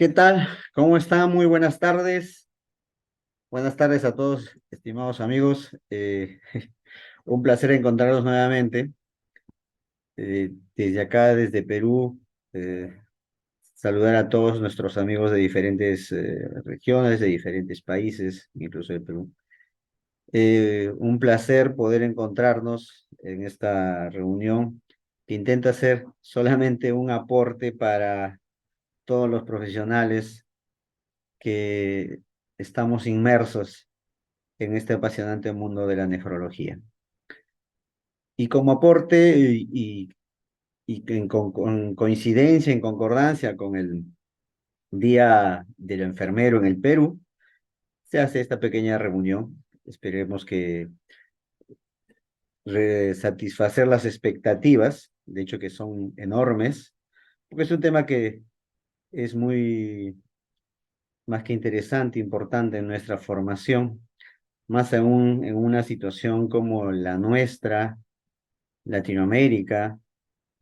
¿Qué tal? ¿Cómo están? Muy buenas tardes. Buenas tardes a todos, estimados amigos. Un placer encontrarlos nuevamente. Desde acá, desde Perú, saludar a todos nuestros amigos de diferentes regiones, de diferentes países, incluso de Perú. Un placer poder encontrarnos en esta reunión que intenta ser solamente un aporte para todos los profesionales que estamos inmersos en este apasionante mundo de la nefrología. Y como aporte y con coincidencia, en concordancia con el Día del Enfermero en el Perú, se hace esta pequeña reunión. Esperemos que satisfacer las expectativas, de hecho que son enormes, porque es un tema que es muy más que interesante, importante en nuestra formación, más aún en una situación como la nuestra, Latinoamérica,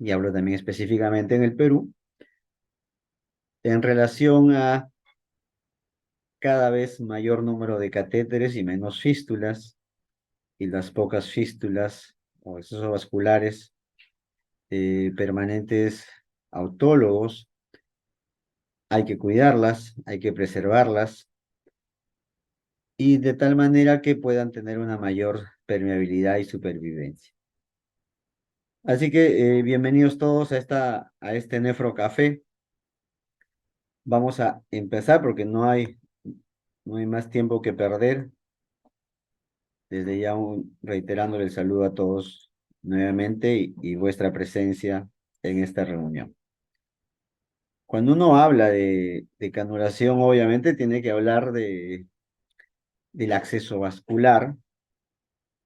y hablo también específicamente en el Perú, en relación a cada vez mayor número de catéteres y menos fístulas, y las pocas fístulas o excesos vasculares permanentes autólogos, hay que cuidarlas, hay que preservarlas, y de tal manera que puedan tener una mayor permeabilidad y supervivencia. Así que bienvenidos todos a este Nefro Café. Vamos a empezar porque no hay más tiempo que perder. Desde ya reiterándole el saludo a todos nuevamente y vuestra presencia en esta reunión. Cuando uno habla de canulación, obviamente tiene que hablar del acceso vascular,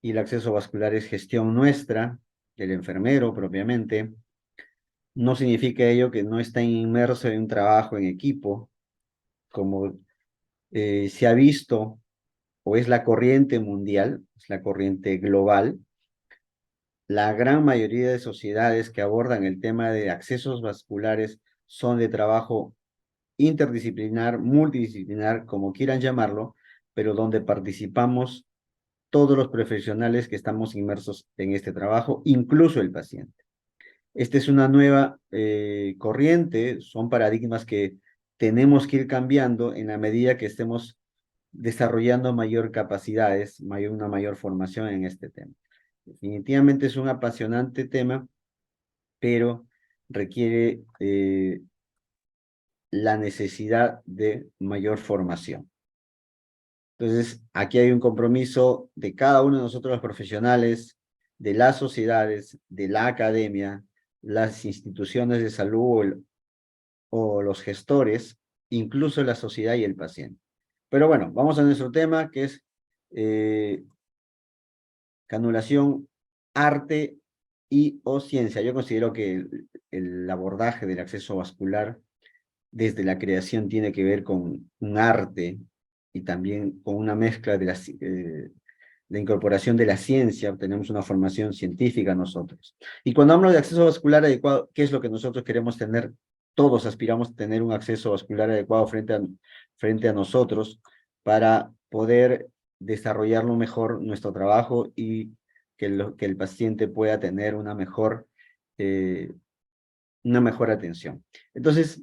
y el acceso vascular es gestión nuestra, del enfermero propiamente. No significa ello que no está inmerso en un trabajo en equipo, como se ha visto, o es la corriente mundial, es la corriente global. La gran mayoría de sociedades que abordan el tema de accesos vasculares son de trabajo interdisciplinar, multidisciplinar, como quieran llamarlo, pero donde participamos todos los profesionales que estamos inmersos en este trabajo, incluso el paciente. Esta es una nueva corriente, son paradigmas que tenemos que ir cambiando en la medida que estemos desarrollando mayor capacidades, una mayor formación en este tema. Definitivamente es un apasionante tema, pero requiere la necesidad de mayor formación. Entonces, aquí hay un compromiso de cada uno de nosotros los profesionales, de las sociedades, de la academia, las instituciones de salud o los gestores, incluso la sociedad y el paciente. Pero bueno, vamos a nuestro tema, que es eh, canulación, arte y o ciencia. Yo considero que el abordaje del acceso vascular desde la creación tiene que ver con un arte y también con una mezcla de la incorporación de la ciencia. Tenemos una formación científica nosotros. Y cuando hablo de acceso vascular adecuado, ¿qué es lo que nosotros queremos tener? Todos aspiramos a tener un acceso vascular adecuado frente a nosotros para poder desarrollarlo mejor nuestro trabajo y que el paciente pueda tener eh, una mejor atención. Entonces,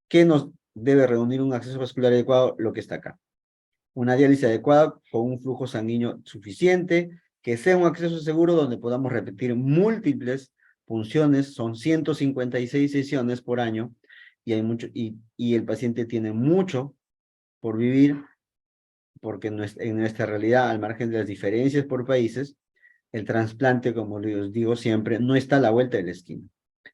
¿qué nos debe reunir un acceso vascular adecuado? Lo que está acá. Una diálisis adecuada con un flujo sanguíneo suficiente, que sea un acceso seguro donde podamos repetir múltiples funciones. Son 156 sesiones por año y, y el paciente tiene mucho por vivir, porque en nuestra realidad, al margen de las diferencias por países, el trasplante, como les digo siempre, no está a la vuelta de la esquina.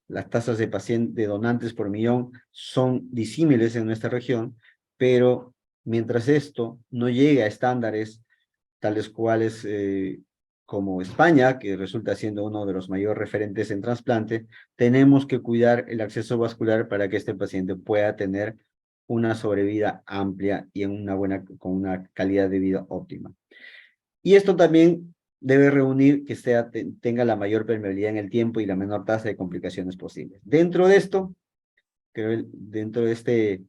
Las tasas de donantes por millón son disímiles en nuestra región, pero mientras esto no llegue a estándares tales cuales como España, que resulta siendo uno de los mayores referentes en trasplante, tenemos que cuidar el acceso vascular para que este paciente pueda tener una sobrevida amplia y con una calidad de vida óptima. Y esto también debe reunir que tenga la mayor permeabilidad en el tiempo y la menor tasa de complicaciones posibles. Dentro de esto, dentro de este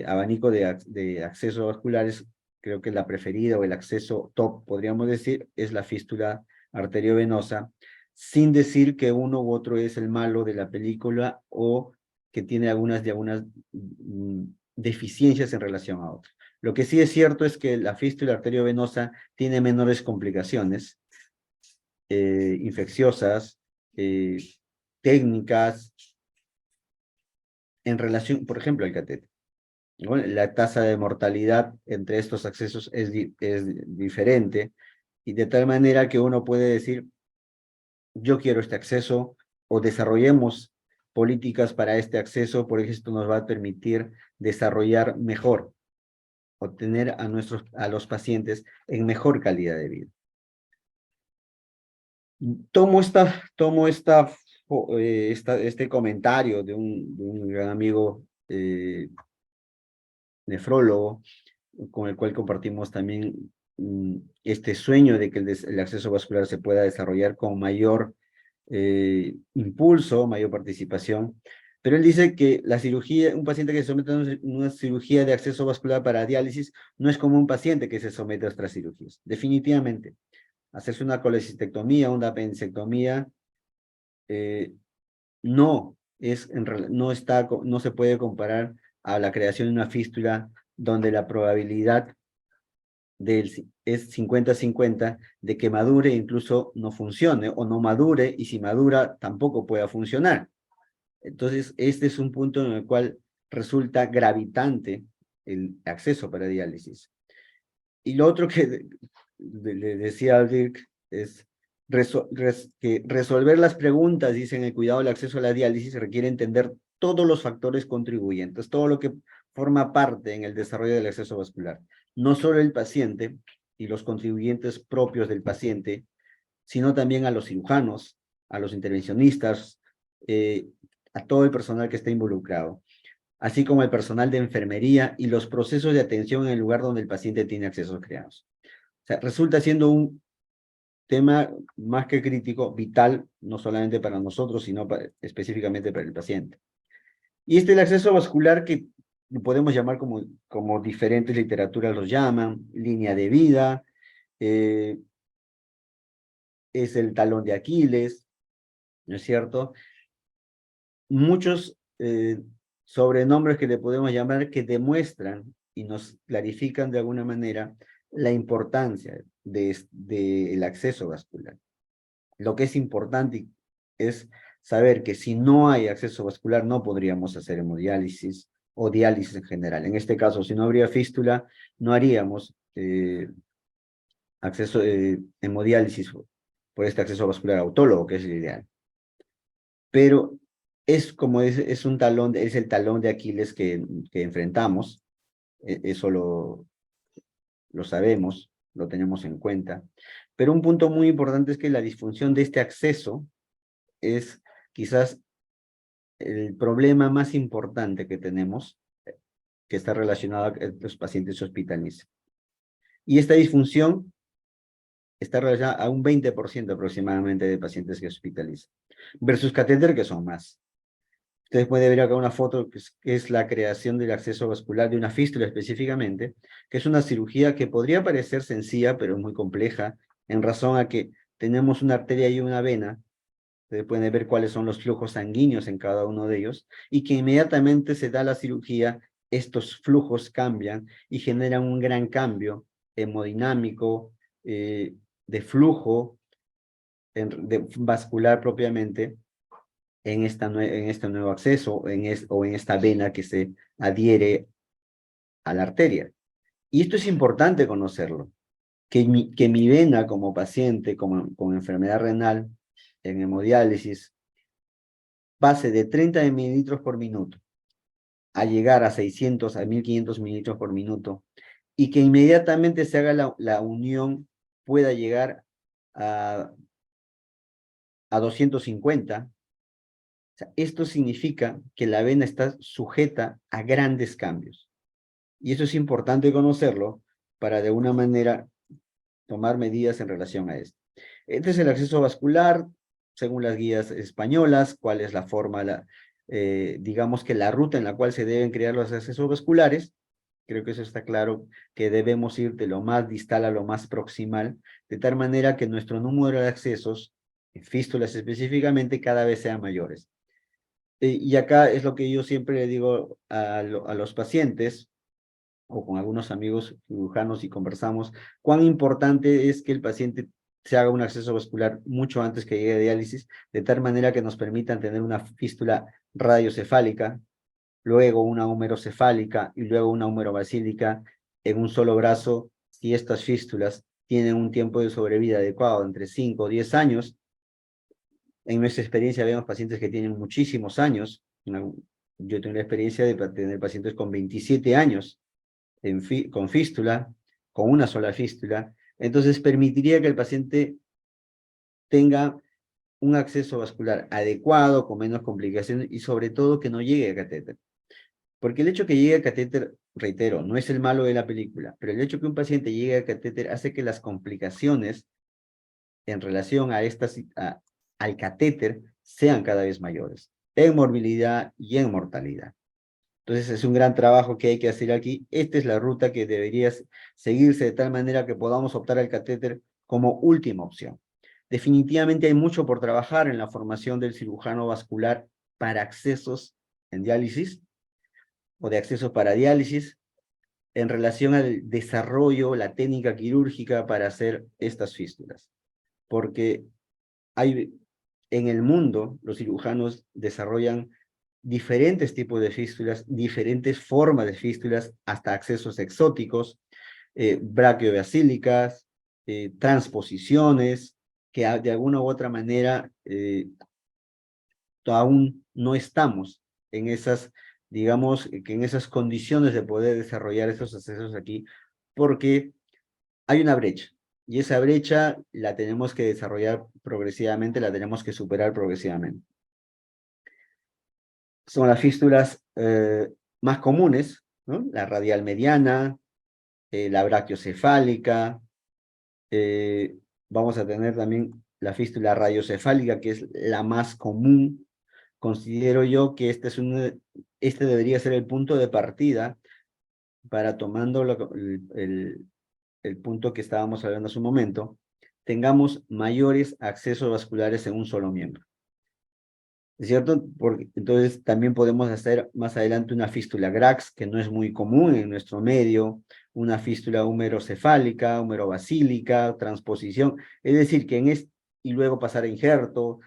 abanico de accesos vasculares, creo que la preferida o el acceso top, podríamos decir, es la fístula arteriovenosa, sin decir que uno u otro es el malo de la película o que tiene algunas deficiencias en relación a otros. Lo que sí es cierto es que la fístula arteriovenosa tiene menores complicaciones infecciosas, técnicas, en relación, por ejemplo, al catéter. Bueno, la tasa de mortalidad entre estos accesos es diferente, y de tal manera que uno puede decir, yo quiero este acceso, o desarrollemos políticas para este acceso, porque esto nos va a permitir desarrollar mejor, obtener a los pacientes en mejor calidad de vida. Tomo este comentario de un gran amigo nefrólogo, con el cual compartimos también este sueño de que el acceso vascular se pueda desarrollar con mayor impulso, mayor participación. Pero él dice que la cirugía, un paciente que se somete a una cirugía de acceso vascular para diálisis no es como un paciente que se somete a otras cirugías. Definitivamente, hacerse una colecistectomía, una apendicectomía, no no se puede comparar a la creación de una fístula donde la probabilidad es 50-50 de que madure e incluso no funcione, o no madure, y si madura tampoco pueda funcionar. Entonces, este es un punto en el cual resulta gravitante el acceso para diálisis. Y lo otro que le decía al Dirk es que resolver las preguntas, dicen, el cuidado del acceso a la diálisis requiere entender todos los factores contribuyentes, todo lo que forma parte en el desarrollo del acceso vascular. No solo el paciente y los contribuyentes propios del paciente, sino también a los cirujanos, a los intervencionistas, a todo el personal que está involucrado, así como el personal de enfermería y los procesos de atención en el lugar donde el paciente tiene accesos creados. O sea, resulta siendo un tema más que crítico, vital, no solamente para nosotros, sino específicamente para el paciente. Y el acceso vascular, que lo podemos llamar como diferentes literaturas los llaman, línea de vida, es el talón de Aquiles, ¿no es cierto? Muchos sobrenombres que le podemos llamar que demuestran y nos clarifican de alguna manera la importancia del acceso vascular. Lo que es importante es saber que si no hay acceso vascular no podríamos hacer hemodiálisis o diálisis en general. En este caso, si no habría fístula, no haríamos hemodiálisis por este acceso vascular autólogo, que es el ideal. Pero es el talón de Aquiles que enfrentamos, eso lo sabemos, lo tenemos en cuenta. Pero un punto muy importante es que la disfunción de este acceso es quizás el problema más importante que tenemos, que está relacionado a que los pacientes se hospitalicen. Y esta disfunción está relacionada a un 20% aproximadamente de pacientes que se hospitalizan, versus catéter, que son más. Ustedes pueden ver acá una foto que es la creación del acceso vascular de una fístula específicamente, que es una cirugía que podría parecer sencilla, pero es muy compleja, en razón a que tenemos una arteria y una vena. Ustedes pueden ver cuáles son los flujos sanguíneos en cada uno de ellos, y que inmediatamente se da la cirugía, estos flujos cambian y generan un gran cambio hemodinámico, de flujo vascular propiamente, en este nuevo acceso, o en esta vena que se adhiere a la arteria. Y esto es importante conocerlo, que mi vena como paciente con enfermedad renal, en hemodiálisis, pase de 30 mililitros por minuto a llegar a 600, a 1500 mililitros por minuto, y que inmediatamente se haga la unión, pueda llegar a 250. O sea, esto significa que la vena está sujeta a grandes cambios. Y eso es importante conocerlo para de alguna manera tomar medidas en relación a esto. Este es el acceso vascular, según las guías españolas, cuál es la forma, digamos que la ruta en la cual se deben crear los accesos vasculares. Creo que eso está claro, que debemos ir de lo más distal a lo más proximal, de tal manera que nuestro número de accesos, fístulas específicamente, cada vez sean mayores. Y acá es lo que yo siempre le digo a los pacientes, o con algunos amigos cirujanos y conversamos, cuán importante es que el paciente se haga un acceso vascular mucho antes que llegue a diálisis, de tal manera que nos permitan tener una fístula radiocefálica, luego una húmerocefálica y luego una húmerobasílica en un solo brazo. Si estas fístulas tienen un tiempo de sobrevida adecuado entre 5 o 10 años, en nuestra experiencia vemos pacientes que tienen muchísimos años. Yo tengo la experiencia de tener pacientes con 27 años con fístula, con una sola fístula. Entonces permitiría que el paciente tenga un acceso vascular adecuado, con menos complicaciones y sobre todo que no llegue a catéter. Porque el hecho que llegue a catéter, reitero, no es el malo de la película, pero el hecho que un paciente llegue a catéter hace que las complicaciones en relación al catéter sean cada vez mayores, en morbilidad y en mortalidad. Entonces es un gran trabajo que hay que hacer aquí. Esta es la ruta que debería seguirse de tal manera que podamos optar al catéter como última opción. Definitivamente hay mucho por trabajar en la formación del cirujano vascular para accesos en diálisis o de accesos para diálisis en relación al desarrollo, la técnica quirúrgica para hacer estas fístulas. Porque hay, en el mundo, los cirujanos desarrollan diferentes tipos de fístulas, diferentes formas de fístulas, hasta accesos exóticos, brachiobasílicas, transposiciones, que de alguna u otra manera aún no estamos en esas, digamos, que en esas condiciones de poder desarrollar esos accesos aquí, porque hay una brecha, y esa brecha la tenemos que desarrollar progresivamente, la tenemos que superar progresivamente. Son las fístulas más comunes, ¿no? La radial mediana, la brachiocefálica, vamos a tener también la fístula radiocefálica, que es la más común. Considero yo que este debería ser el punto de partida para tomando el punto que estábamos hablando hace un momento, tengamos mayores accesos vasculares en un solo miembro. ¿Es cierto? Porque entonces también podemos hacer más adelante una fístula Grax, que no es muy común en nuestro medio, una fístula húmerocefálica, húmerobasílica, transposición, es decir, y luego pasar a injerto,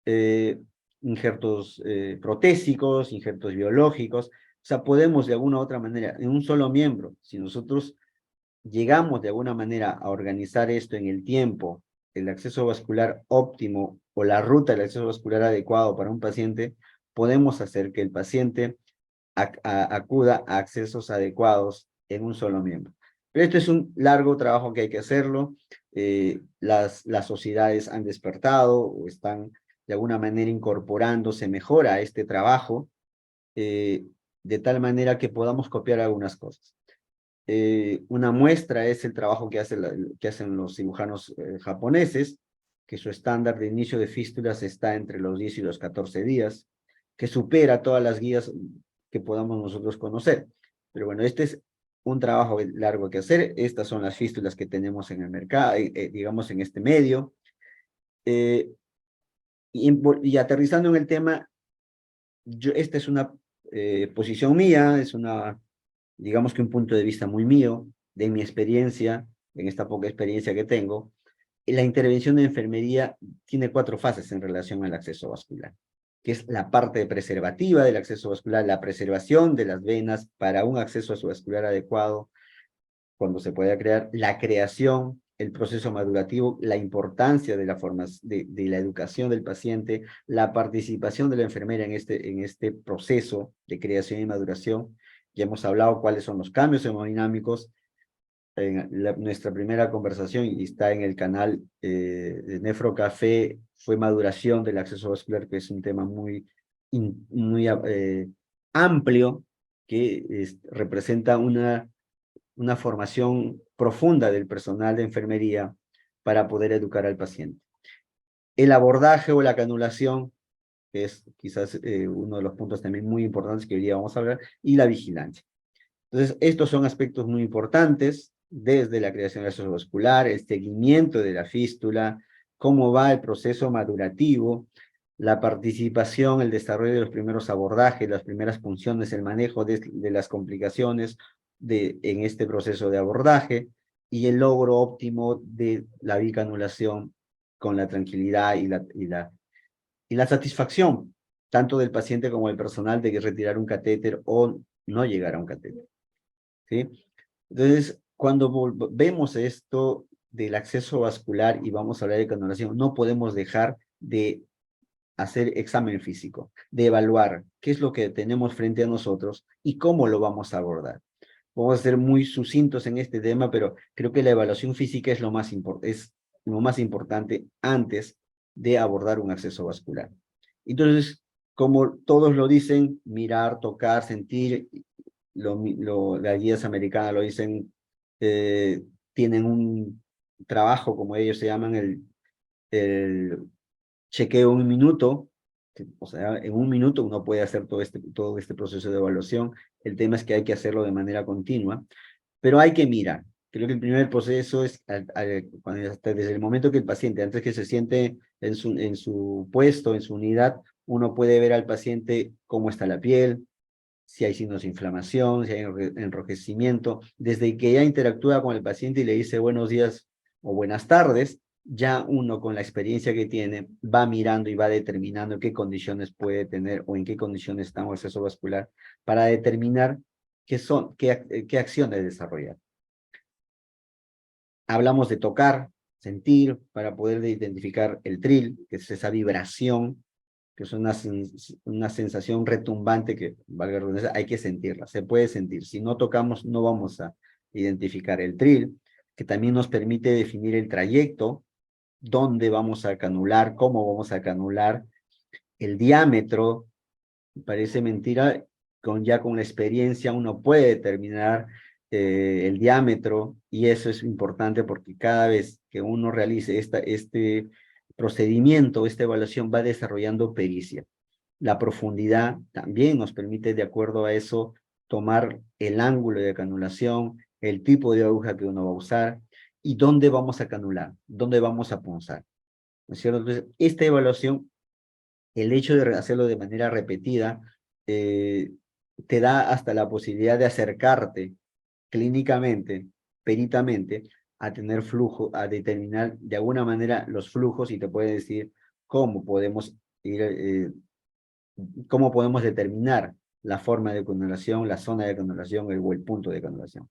eh, injertos protésicos, injertos biológicos, o sea, podemos de alguna u otra manera, en un solo miembro, si nosotros llegamos de alguna manera a organizar esto en el tiempo, el acceso vascular óptimo o la ruta del acceso vascular adecuado para un paciente, podemos hacer que el paciente acuda a accesos adecuados en un solo miembro. Pero esto es un largo trabajo que hay que hacerlo. Las sociedades han despertado o están de alguna manera incorporándose mejor a este trabajo, de tal manera que podamos copiar algunas cosas. Una muestra es el trabajo que hacen los cirujanos japoneses, que su estándar de inicio de fístulas está entre los 10 y los 14 días, que supera todas las guías que podamos nosotros conocer. Pero bueno, este es un trabajo largo que hacer. Estas son las fístulas que tenemos en el mercado, digamos en este medio. Y aterrizando en el tema, esta es una posición mía, digamos que un punto de vista muy mío, de mi experiencia, en esta poca experiencia que tengo. La intervención de enfermería tiene 4 fases en relación al acceso vascular, que es la parte preservativa del acceso vascular, la preservación de las venas para un acceso vascular adecuado, cuando se pueda crear, la creación, el proceso madurativo, la importancia de de la educación del paciente, la participación de la enfermera en este proceso de creación y maduración. Ya hemos hablado cuáles son los cambios hemodinámicos en nuestra primera conversación, y está en el canal de Nefrocafé, fue maduración del acceso vascular, que es un tema muy amplio, que representa una formación profunda del personal de enfermería para poder educar al paciente. El abordaje o la canulación que es quizás uno de los puntos también muy importantes que hoy día vamos a hablar, y la vigilancia. Entonces, estos son aspectos muy importantes, desde la creación del acceso vascular, el seguimiento de la fístula, cómo va el proceso madurativo, la participación, el desarrollo de los primeros abordajes, las primeras funciones, el manejo de las complicaciones en este proceso de abordaje, y el logro óptimo de la bicanulación con la tranquilidad y la satisfacción, tanto del paciente como del personal, de que retirar un catéter o no llegar a un catéter. ¿Sí? Entonces, cuando vemos esto del acceso vascular y vamos a hablar de canulación, no podemos dejar de hacer examen físico, de evaluar qué es lo que tenemos frente a nosotros y cómo lo vamos a abordar. Vamos a ser muy sucintos en este tema, pero creo que la evaluación física es es lo más importante antes de abordar un acceso vascular. Entonces, como todos lo dicen, mirar, tocar, sentir, las guías americanas lo dicen, tienen un trabajo, como ellos se llaman, el chequeo en un minuto, o sea, en un minuto uno puede hacer todo este proceso de evaluación. El tema es que hay que hacerlo de manera continua, pero hay que mirar. Creo que el primer proceso es desde el momento que el paciente, antes que se siente en su puesto, en su unidad, uno puede ver al paciente cómo está la piel, si hay signos de inflamación, si hay enrojecimiento. Desde que ya interactúa con el paciente y le dice buenos días o buenas tardes, ya uno con la experiencia que tiene va mirando y va determinando qué condiciones puede tener o en qué condiciones está un exceso vascular para determinar qué acciones desarrollar. Hablamos de tocar, sentir, para poder identificar el trill, que es esa vibración, que es una sensación retumbante que, valga la redundancia, hay que sentirla, se puede sentir. Si no tocamos, no vamos a identificar el trill, que también nos permite definir el trayecto, dónde vamos a canular, cómo vamos a canular, el diámetro. Parece mentira, ya con la experiencia uno puede determinar el diámetro, y eso es importante porque cada vez que uno realice este procedimiento, esta evaluación, va desarrollando pericia. La profundidad también nos permite, de acuerdo a eso, tomar el ángulo de canulación, el tipo de aguja que uno va a usar y dónde vamos a canular, dónde vamos a punzar. ¿No es cierto? Entonces, esta evaluación, el hecho de hacerlo de manera repetida, eh, te da hasta la posibilidad de acercarte clínicamente, peritamente, a tener flujo, a determinar de alguna manera los flujos, y te puede decir cómo podemos cómo podemos determinar la forma de canulación, la zona de canulación o el punto de canulación.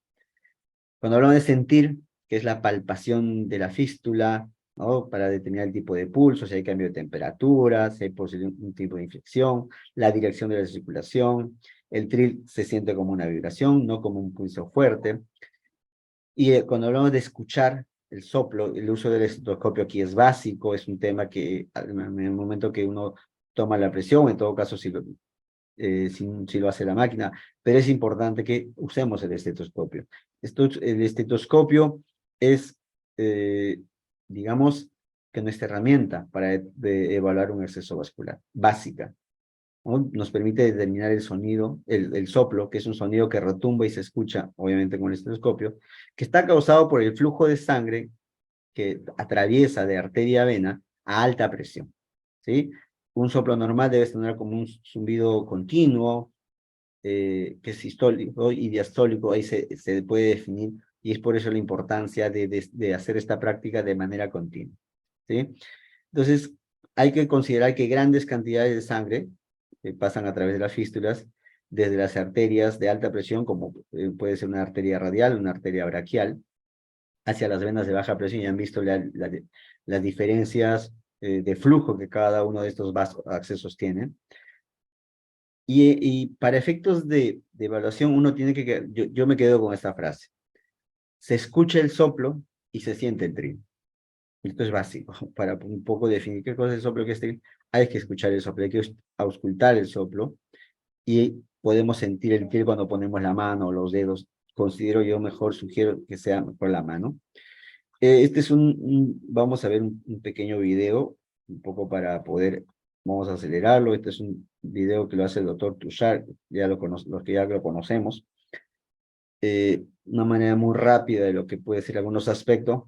Cuando hablamos de sentir, que es la palpación de la fístula, ¿no? Para determinar el tipo de pulso, si hay cambio de temperatura, si hay posible un tipo de infección, la dirección de la circulación. El trill se siente como una vibración, no como un pulso fuerte. Y cuando hablamos de escuchar el soplo, el uso del estetoscopio aquí es básico, es un tema que en el momento que uno toma la presión, en todo caso si lo hace la máquina, pero es importante que usemos el estetoscopio. El estetoscopio es, digamos, que nuestra herramienta para evaluar un exceso vascular, básica, ¿no? Nos permite determinar el sonido, el soplo, que es un sonido que retumba y se escucha, obviamente, con el estetoscopio, que está causado por el flujo de sangre que atraviesa de arteria a vena a alta presión, ¿sí? Un soplo normal debe tener como un zumbido continuo, que es sistólico y diastólico, ahí se puede definir, y es por eso la importancia de hacer esta práctica de manera continua, ¿sí? Entonces, hay que considerar que grandes cantidades de sangre pasan a través de las fístulas, desde las arterias de alta presión, como puede ser una arteria radial, una arteria braquial, hacia las venas de baja presión, y han visto las diferencias de flujo que cada uno de estos accesos tiene. Y para efectos de evaluación, uno tiene yo me quedo con esta frase: se escucha el soplo y se siente el trill. Esto es básico. Para un poco definir qué cosa es el soplo, qué es trill, hay que escuchar el soplo, hay que auscultar el soplo, y podemos sentir el trill cuando ponemos la mano o los dedos. Considero yo mejor, sugiero que sea por la mano. Este es vamos a ver un pequeño video, un poco para poder Vamos a acelerarlo. Este es un video que lo hace el doctor Tushar, los que ya lo conocemos. Una manera muy rápida de lo que puede ser algunos aspectos.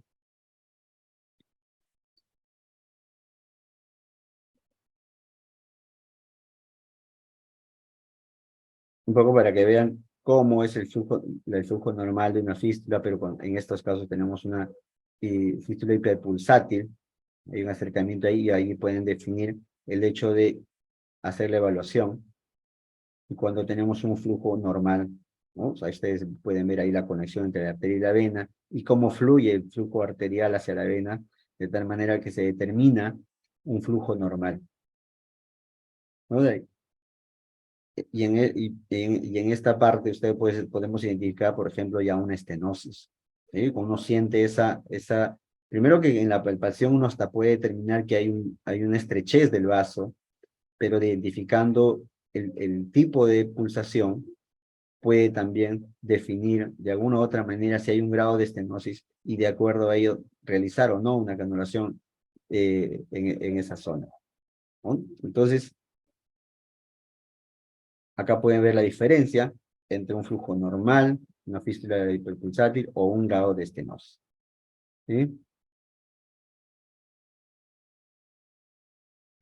Un poco para que vean cómo es el flujo normal de una fístula, pero en estos casos tenemos una fístula hiperpulsátil. Hay un acercamiento ahí y ahí pueden definir el hecho de hacer la evaluación. Y cuando tenemos un flujo normal, ¿no? O sea, ustedes pueden ver ahí la conexión entre la arteria y la vena y cómo fluye el flujo arterial hacia la vena, de tal manera que se determina un flujo normal, ¿no? Y en esta parte ustedes podemos identificar, por ejemplo, ya una estenosis, ¿sí? Uno siente primero que en la palpación uno hasta puede determinar que hay una estrechez del vaso, pero identificando el tipo de pulsación, puede también definir de alguna u otra manera si hay un grado de estenosis y de acuerdo a ello realizar o no una canulación en esa zona, ¿no? Entonces, acá pueden ver la diferencia entre un flujo normal, una fístula hiperpulsátil o un grado de estenosis, ¿sí?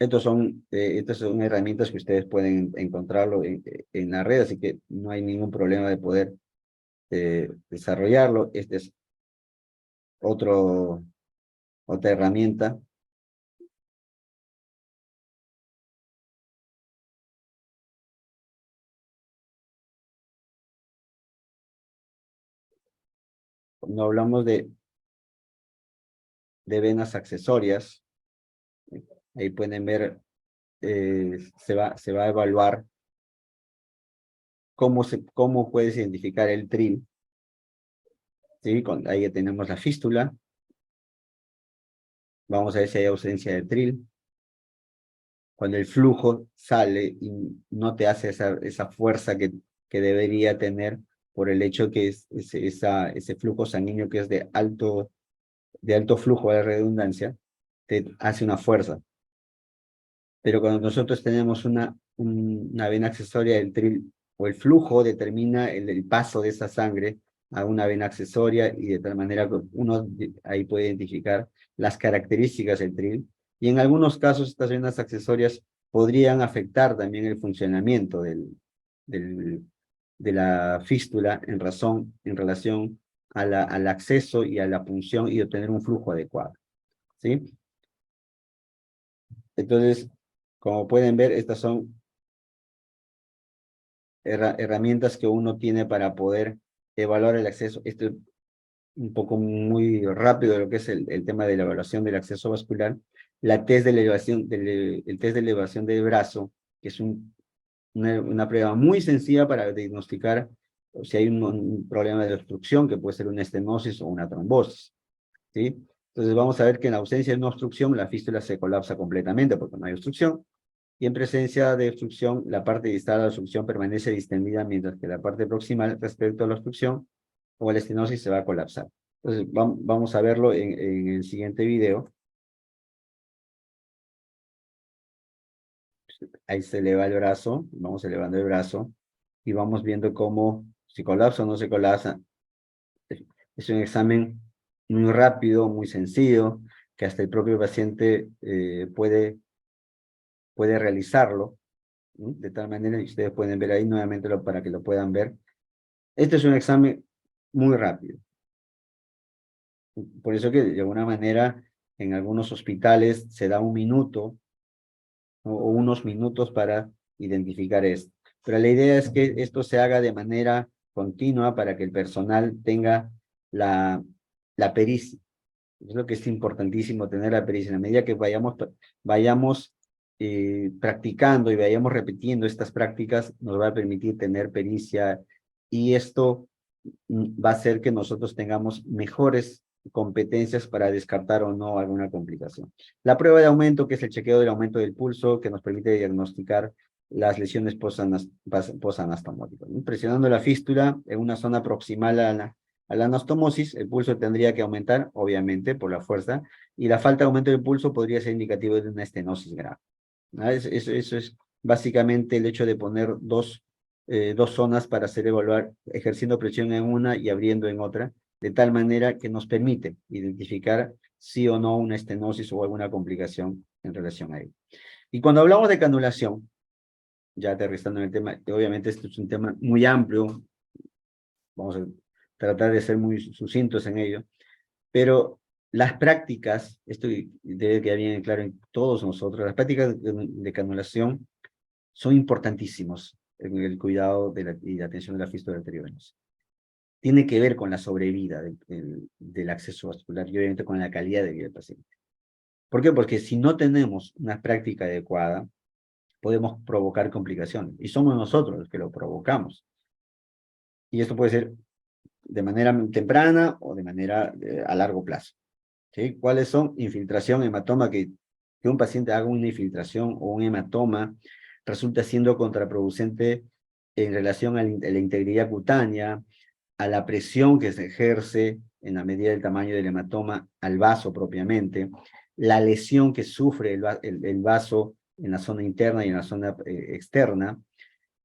Estas son herramientas que ustedes pueden encontrarlo en la red, así que no hay ningún problema de poder desarrollarlo. Este es otra herramienta. Cuando hablamos de venas accesorias, ahí pueden ver, se va a evaluar cómo puedes identificar el tril, ¿sí? Ahí tenemos la fístula, vamos a ver si hay ausencia de tril. Cuando el flujo sale y no te hace esa fuerza que debería tener por el hecho que ese flujo sanguíneo que es de alto flujo, de redundancia, te hace una fuerza. Pero cuando nosotros tenemos una vena accesoria, el tril o el flujo determina el paso de esa sangre a una vena accesoria y de tal manera que uno ahí puede identificar las características del tril. Y en algunos casos estas venas accesorias podrían afectar también el funcionamiento del, de la fístula en relación al acceso y a la punción y obtener un flujo adecuado, ¿sí? Entonces, como pueden ver, estas son herramientas que uno tiene para poder evaluar el acceso. Esto es un poco muy rápido de lo que es el tema de la evaluación del acceso vascular. La test de elevación, el test de elevación del brazo, que es una prueba muy sencilla para diagnosticar si hay un problema de obstrucción, que puede ser una estenosis o una trombosis, ¿sí? Entonces vamos a ver que en ausencia de una obstrucción, la fístula se colapsa completamente porque no hay obstrucción. Y en presencia de obstrucción, la parte distal de la obstrucción permanece distendida, mientras que la parte proximal respecto a la obstrucción o la estenosis se va a colapsar. Entonces, vamos a verlo en el siguiente video. Ahí se eleva el brazo, vamos elevando el brazo y vamos viendo cómo si colapsa o no se colapsa. Es un examen muy rápido, muy sencillo, que hasta el propio paciente puede realizarlo, ¿no? De tal manera que ustedes pueden ver ahí nuevamente para que lo puedan ver. Este es un examen muy rápido. Por eso que de alguna manera en algunos hospitales se da un minuto, ¿no? O unos minutos para identificar esto. Pero la idea es que esto se haga de manera continua para que el personal tenga la pericia. Es lo que es importantísimo, tener la pericia. En la medida que vayamos practicando y vayamos repitiendo estas prácticas, nos va a permitir tener pericia y esto va a hacer que nosotros tengamos mejores competencias para descartar o no alguna complicación. La prueba de aumento, que es el chequeo del aumento del pulso, que nos permite diagnosticar las lesiones posanastomóticas. Presionando la fístula en una zona proximal a la anastomosis, el pulso tendría que aumentar, obviamente, por la fuerza, y la falta de aumento del pulso podría ser indicativo de una estenosis grave. Eso es básicamente el hecho de poner dos zonas para hacer evaluar, ejerciendo presión en una y abriendo en otra, de tal manera que nos permite identificar sí o no una estenosis o alguna complicación en relación a ello. Y cuando hablamos de canulación, ya aterrizando en el tema, obviamente este es un tema muy amplio, vamos a tratar de ser muy sucintos en ello, pero las prácticas, esto debe quedar bien claro en todos nosotros, las prácticas de canulación son importantísimos en el cuidado y la atención de la fístula arteriovenosa. Tiene que ver con la sobrevida del acceso vascular y obviamente con la calidad de vida del paciente. ¿Por qué? Porque si no tenemos una práctica adecuada, podemos provocar complicaciones y somos nosotros los que lo provocamos. Y esto puede ser de manera temprana o de manera a largo plazo. ¿Sí? ¿Cuáles son? Infiltración, hematoma, que un paciente haga una infiltración o un hematoma resulta siendo contraproducente en relación a la integridad cutánea, a la presión que se ejerce en la medida del tamaño del hematoma al vaso propiamente, la lesión que sufre el vaso en la zona interna y en la zona externa,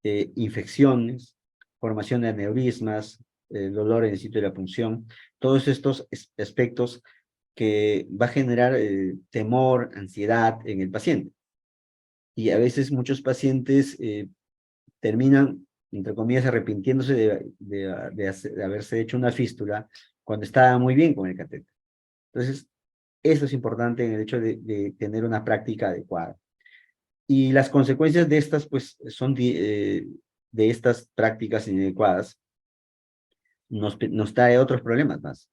infecciones, formación de aneurismas, dolor en el sitio de la punción, todos estos aspectos que va a generar temor, ansiedad en el paciente. Y a veces muchos pacientes terminan, entre comillas, arrepintiéndose de haberse hecho una fístula cuando estaba muy bien con el catéter. Entonces, eso es importante en el hecho de tener una práctica adecuada. Y las consecuencias de estas, pues, son de estas prácticas inadecuadas, nos trae otros problemas más,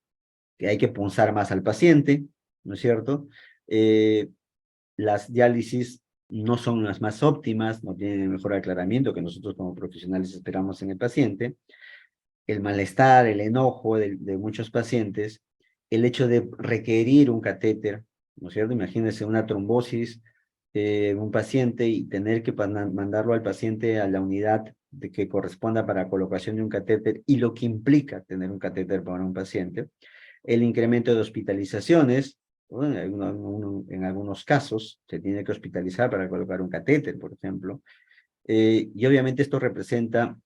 que hay que punzar más al paciente, ¿no es cierto? Las diálisis no son las más óptimas, no tienen el mejor aclaramiento que nosotros como profesionales esperamos en el paciente. El malestar, el enojo de muchos pacientes, el hecho de requerir un catéter, ¿no es cierto? Imagínense una trombosis en un paciente y tener que mandarlo al paciente a la unidad que corresponda para colocación de un catéter y lo que implica tener un catéter para un paciente. El incremento de hospitalizaciones, bueno, en algunos casos se tiene que hospitalizar para colocar un catéter, por ejemplo, y obviamente esto representa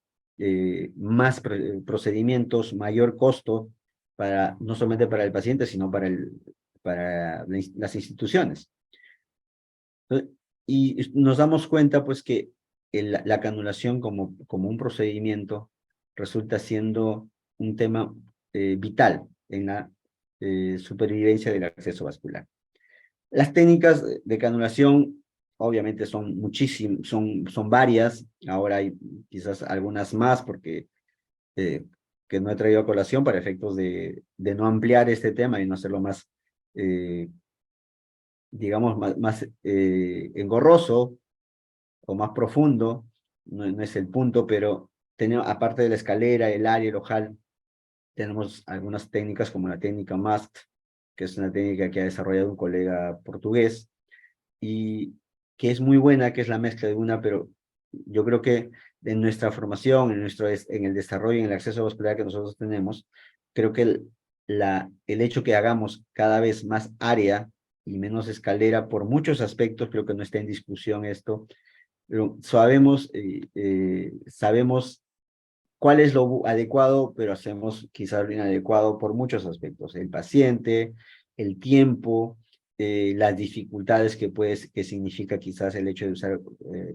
más procedimientos, mayor costo, no solamente para el paciente, sino para las instituciones. Y nos damos cuenta pues que la canulación como un procedimiento resulta siendo un tema vital en la supervivencia del acceso vascular. Las técnicas de canulación obviamente son muchísimas, son varias, ahora hay quizás algunas más porque que no he traído a colación para efectos de no ampliar este tema y no hacerlo más eh, digamos, más engorroso o más profundo, no es el punto, pero tenemos, aparte de la escalera, el área, el ojal, tenemos algunas técnicas como la técnica MAST, que es una técnica que ha desarrollado un colega portugués, y que es muy buena, que es la mezcla de una, pero yo creo que en nuestra formación, en el desarrollo, en el acceso vascular que nosotros tenemos, creo que el hecho que hagamos cada vez más área y menos escalera, por muchos aspectos, creo que no está en discusión esto, pero sabemos cuál es lo adecuado, pero hacemos quizás lo inadecuado por muchos aspectos. El paciente, el tiempo, las dificultades que significa quizás el hecho de usar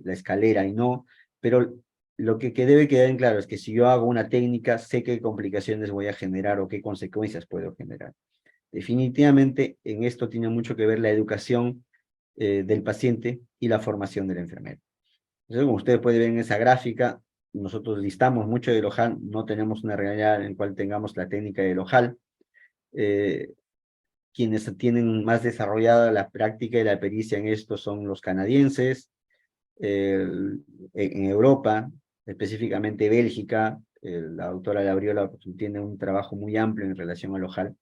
la escalera y no, pero que debe quedar en claro es que si yo hago una técnica, sé qué complicaciones voy a generar o qué consecuencias puedo generar. Definitivamente en esto tiene mucho que ver la educación del paciente y la formación del enfermero. Entonces, como ustedes pueden ver en esa gráfica, nosotros distamos mucho del ojal, no tenemos una realidad en la cual tengamos la técnica del ojal. Eh, Quienes tienen más desarrollada la práctica y la pericia en esto son los canadienses, en Europa, específicamente Bélgica, la doctora Labriola tiene un trabajo muy amplio en relación al ojal.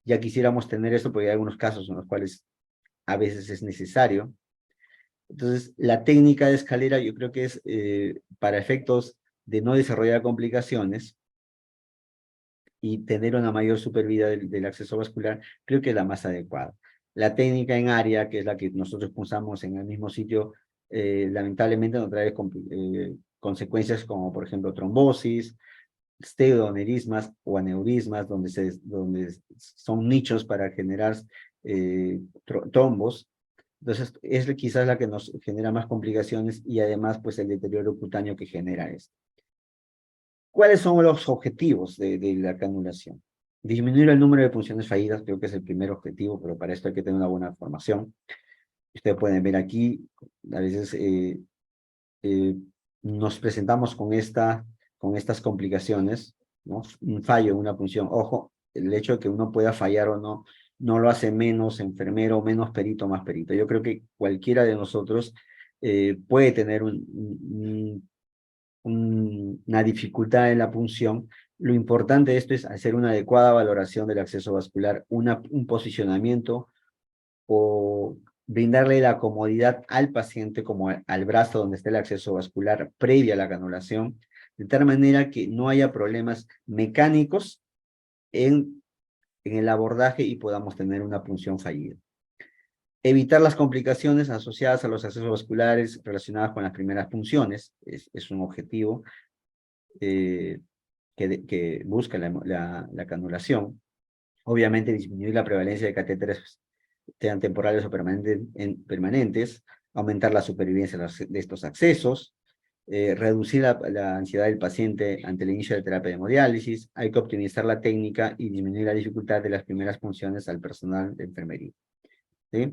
Ya quisiéramos tener esto porque hay algunos casos en los cuales a veces es necesario. Entonces, la técnica de escalera yo creo que es para efectos de no desarrollar complicaciones y tener una mayor supervida del acceso vascular, creo que es la más adecuada. La técnica en área, que es la que nosotros usamos en el mismo sitio, lamentablemente nos trae consecuencias como, por ejemplo, trombosis, steatoaneurismas o aneurismas, donde son nichos para generar trombos. Entonces, es quizás la que nos genera más complicaciones y además, pues, el deterioro cutáneo que genera esto. ¿Cuáles son los objetivos de la canulación? Disminuir el número de punciones fallidas, creo que es el primer objetivo, pero para esto hay que tener una buena formación. Ustedes pueden ver aquí, a veces eh, nos presentamos con estas complicaciones, ¿no? Un fallo en una punción. Ojo, el hecho de que uno pueda fallar o no, no lo hace menos enfermero, menos perito, más perito. Yo creo que cualquiera de nosotros puede tener una dificultad en la punción. Lo importante de esto es hacer una adecuada valoración del acceso vascular, un posicionamiento o brindarle la comodidad al paciente como al brazo donde esté el acceso vascular previa a la canulación, de tal manera que no haya problemas mecánicos en el abordaje y podamos tener una punción fallida. Evitar las complicaciones asociadas a los accesos vasculares relacionadas con las primeras punciones, es un objetivo que busca la canulación. Obviamente disminuir la prevalencia de catéteres, sean temporales o permanentes, aumentar la supervivencia de estos accesos, reducir la ansiedad del paciente ante el inicio de terapia de hemodiálisis, hay que optimizar la técnica y disminuir la dificultad de las primeras funciones al personal de enfermería. ¿Sí?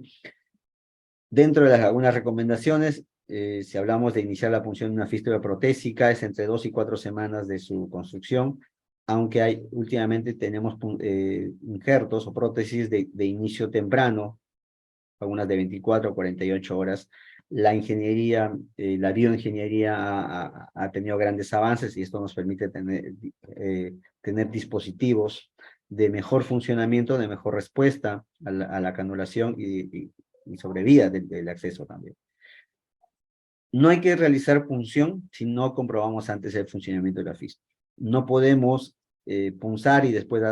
Dentro de algunas recomendaciones, si hablamos de iniciar la punción de una fístula protésica, es entre 2 y 4 semanas de su construcción, aunque últimamente tenemos injertos o prótesis de inicio temprano, algunas de 24 o 48 horas. La ingeniería, la bioingeniería ha tenido grandes avances y esto nos permite tener dispositivos de mejor funcionamiento, de mejor respuesta a la canulación y sobrevida del acceso también. No hay que realizar punción si no comprobamos antes el funcionamiento de la fístula. No podemos punzar y después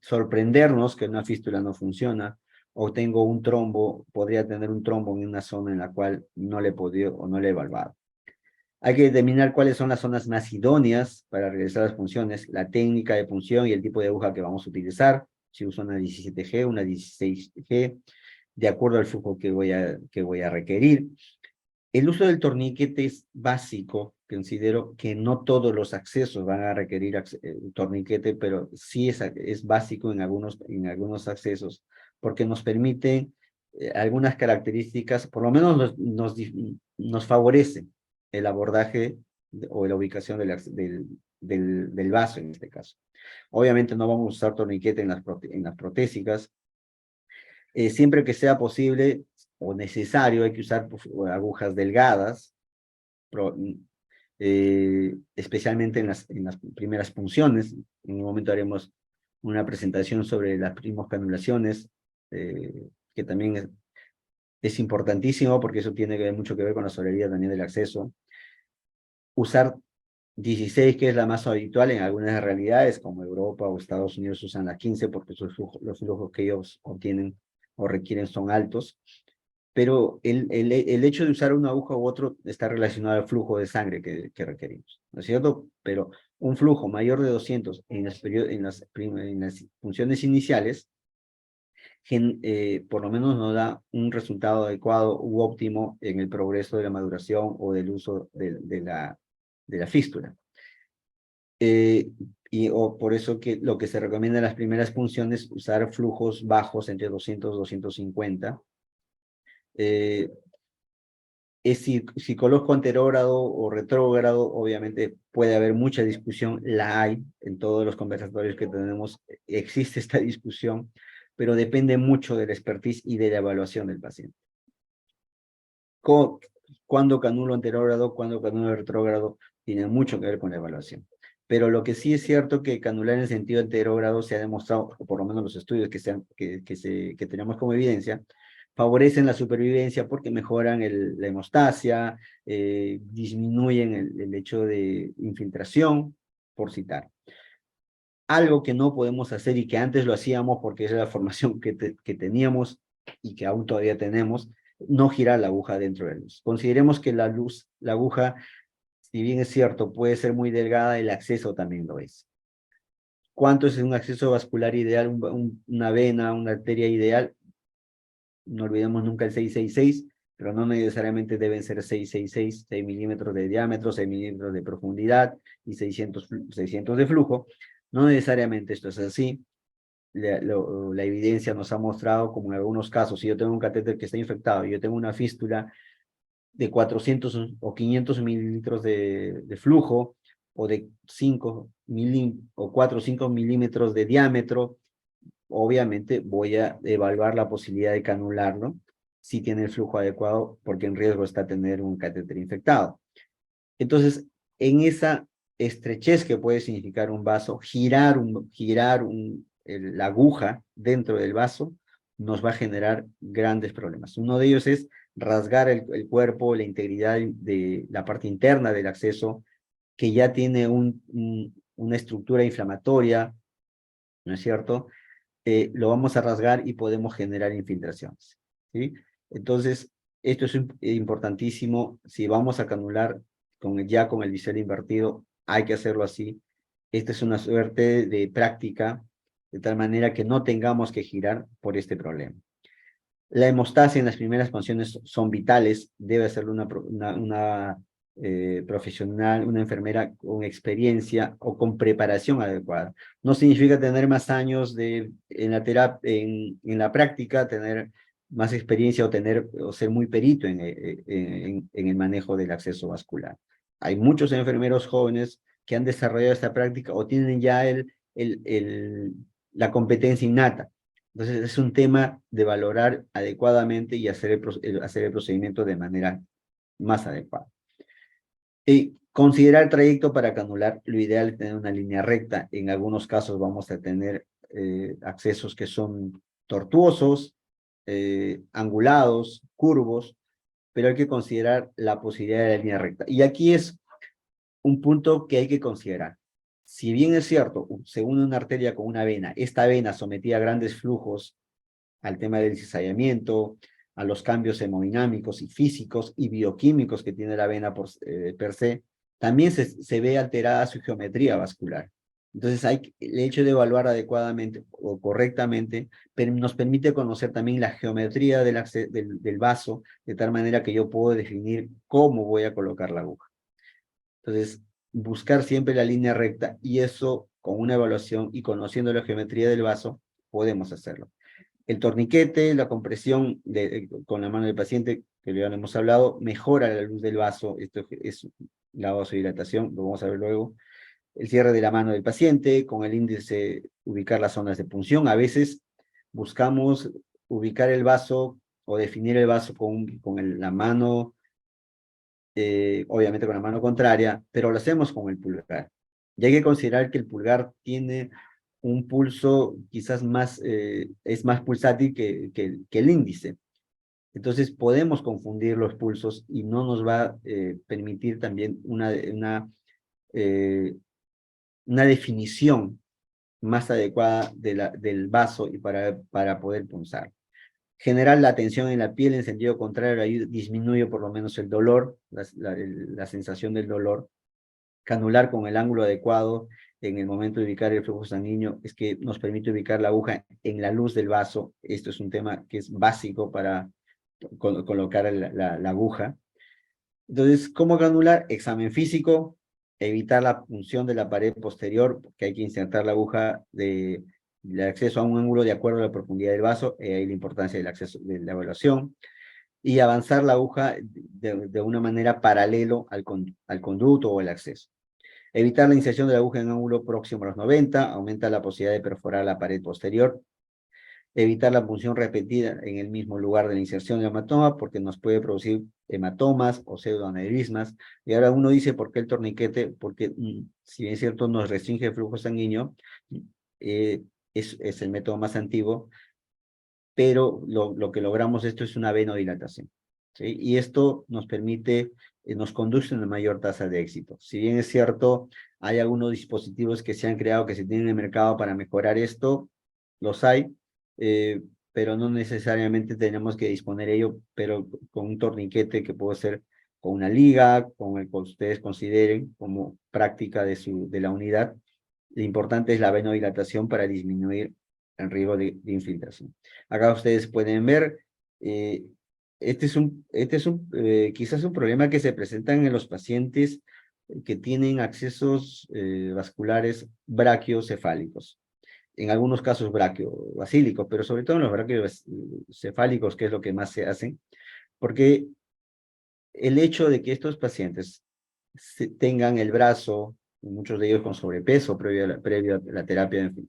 sorprendernos que una fístula no funciona, o tengo un trombo, podría tener un trombo en una zona en la cual no le he podido o no le he evaluado. Hay que determinar cuáles son las zonas más idóneas para realizar las punciones, la técnica de punción y el tipo de aguja que vamos a utilizar. Si uso una 17G, una 16G, de acuerdo al flujo que voy a requerir. El uso del torniquete es básico. Considero que no todos los accesos van a requerir torniquete, pero sí es básico en algunos accesos, porque nos permite algunas características, por lo menos nos favorece el abordaje o la ubicación del vaso en este caso. Obviamente no vamos a usar torniquete en las protésicas. Siempre que sea posible o necesario, hay que usar agujas delgadas, especialmente en las primeras punciones. En un momento haremos una presentación sobre las canulaciones, que también es importantísimo porque eso tiene mucho que ver con la sobrevida también del acceso. Usar 16, que es la más habitual en algunas realidades, como Europa o Estados Unidos usan la 15 porque los flujos que ellos obtienen o requieren son altos. Pero el hecho de usar una aguja u otro está relacionado al flujo de sangre que requerimos, ¿no es cierto? Pero un flujo mayor de 200 en las funciones iniciales, por lo menos nos da un resultado adecuado u óptimo en el progreso de la maduración o del uso de la fístula. Por eso que lo que se recomienda en las primeras punciones, usar flujos bajos entre 200 y 250. Si coloco anterógrado o retrógrado, obviamente puede haber mucha discusión, la hay en todos los conversatorios que tenemos, existe esta discusión, pero depende mucho de la expertise y de la evaluación del paciente. Cuando canulo anterógrado, cuando canulo retrógrado, tiene mucho que ver con la evaluación. Pero lo que sí es cierto que canular en sentido anterógrado se ha demostrado, o por lo menos los estudios que tenemos como evidencia, favorecen la supervivencia porque mejoran la hemostasia, disminuyen el hecho de infiltración, por citar. Algo que no podemos hacer y que antes lo hacíamos porque esa es la formación que teníamos y que aún todavía tenemos, no girar la aguja dentro de la luz. Consideremos que la aguja, si bien es cierto, puede ser muy delgada, el acceso también lo es. ¿Cuánto es un acceso vascular ideal, una vena, una arteria ideal? No olvidemos nunca el 666, pero no necesariamente deben ser 666, 6 milímetros de diámetro, 6 milímetros de profundidad y 600 de flujo. No necesariamente esto es así. La evidencia nos ha mostrado, como en algunos casos, si yo tengo un catéter que está infectado y yo tengo una fístula de 400 o 500 mililitros de flujo, o de 4 o 5 milímetros de diámetro, obviamente voy a evaluar la posibilidad de canularlo si tiene el flujo adecuado, porque en riesgo está tener un catéter infectado. Entonces, en esa estrechez que puede significar un vaso, la aguja dentro del vaso nos va a generar grandes problemas. Uno de ellos es rasgar el cuerpo, la integridad de la parte interna del acceso, que ya tiene una estructura inflamatoria, ¿no es cierto? Lo vamos a rasgar y podemos generar infiltraciones, ¿sí? Entonces, esto es importantísimo. Si vamos a canular ya con el bisel invertido, hay que hacerlo así. Esta es una suerte de práctica, de tal manera que no tengamos que girar por este problema. La hemostasia en las primeras funciones son vitales. Debe hacerlo una profesional, una enfermera con experiencia o con preparación adecuada. No significa tener más años en la terapia, en la práctica, tener más experiencia o ser muy perito en el manejo del acceso vascular. Hay muchos enfermeros jóvenes que han desarrollado esta práctica o tienen ya la competencia innata. Entonces es un tema de valorar adecuadamente y hacer el procedimiento de manera más adecuada. Y considerar el trayecto para canular, lo ideal es tener una línea recta. En algunos casos vamos a tener accesos que son tortuosos, angulados, curvos, pero hay que considerar la posibilidad de la línea recta. Y aquí es un punto que hay que considerar. Si bien es cierto, se une una arteria con una vena, esta vena sometida a grandes flujos, al tema del cizallamiento, a los cambios hemodinámicos y físicos y bioquímicos que tiene la vena per se, también se ve alterada su geometría vascular. Entonces, el hecho de evaluar adecuadamente o correctamente nos permite conocer también la geometría del vaso, de tal manera que yo puedo definir cómo voy a colocar la aguja. Entonces, buscar siempre la línea recta, y eso con una evaluación y conociendo la geometría del vaso, podemos hacerlo. El torniquete, la compresión con la mano del paciente, que ya lo hemos hablado, mejora la luz del vaso. Esto es la vasodilatación, lo vamos a ver luego. El cierre de la mano del paciente, con el índice, ubicar las zonas de punción. A veces buscamos ubicar el vaso o definir el vaso con la mano, obviamente con la mano contraria, pero lo hacemos con el pulgar. Y hay que considerar que el pulgar tiene un pulso quizás es más pulsátil que el índice. Entonces podemos confundir los pulsos y no nos va a permitir también una definición más adecuada del vaso y para poder punzar. Generar la tensión en la piel en sentido contrario, ahí disminuye por lo menos el dolor, la sensación del dolor. Canular con el ángulo adecuado en el momento de ubicar el flujo sanguíneo es que nos permite ubicar la aguja en la luz del vaso. Esto es un tema que es básico para colocar la aguja. Entonces, ¿cómo canular? Examen físico, evitar la punción de la pared posterior, porque hay que insertar la aguja de acceso a un ángulo de acuerdo a la profundidad del vaso, ahí la importancia del acceso, de la evaluación, y avanzar la aguja de una manera paralelo al conducto o el acceso. Evitar la inserción de la aguja en ángulo próximo a los 90, aumenta la posibilidad de perforar la pared posterior. Evitar la punción repetida en el mismo lugar de la inserción del hematoma, porque nos puede producir hematomas o pseudoaneurismas. Y ahora uno dice, ¿por qué el torniquete? Porque, si bien es cierto, nos restringe el flujo sanguíneo, es el método más antiguo, pero lo que logramos esto es una venodilatación, ¿sí? Y esto nos permite, nos conduce a una mayor tasa de éxito. Si bien es cierto, hay algunos dispositivos que se han creado, que se tienen en el mercado para mejorar esto, los hay, pero no necesariamente tenemos que disponer ello, pero con un torniquete que puede ser con una liga, con el que ustedes consideren como práctica de la unidad. Lo importante es la venodilatación para disminuir el riesgo de infiltración. Acá ustedes pueden ver, eh, quizás un problema que se presenta en los pacientes que tienen accesos vasculares brachiocefálicos. En algunos casos brachiobasílicos, pero sobre todo en los brachiocefálicos, que es lo que más se hacen, porque el hecho de que estos pacientes tengan el brazo, muchos de ellos con sobrepeso previo a la terapia de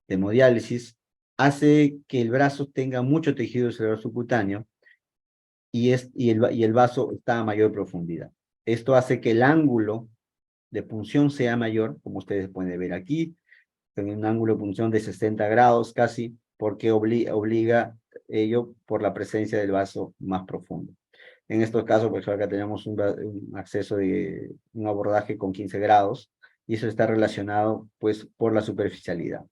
hemodiálisis, hace que el brazo tenga mucho tejido cerebral subcutáneo y el vaso está a mayor profundidad. Esto hace que el ángulo de punción sea mayor, como ustedes pueden ver aquí, en un ángulo de punción de 60 grados casi, porque obliga ello por la presencia del vaso más profundo. En estos casos, pues acá tenemos un acceso de un abordaje con 15 grados, y eso está relacionado, pues, por la superficialidad.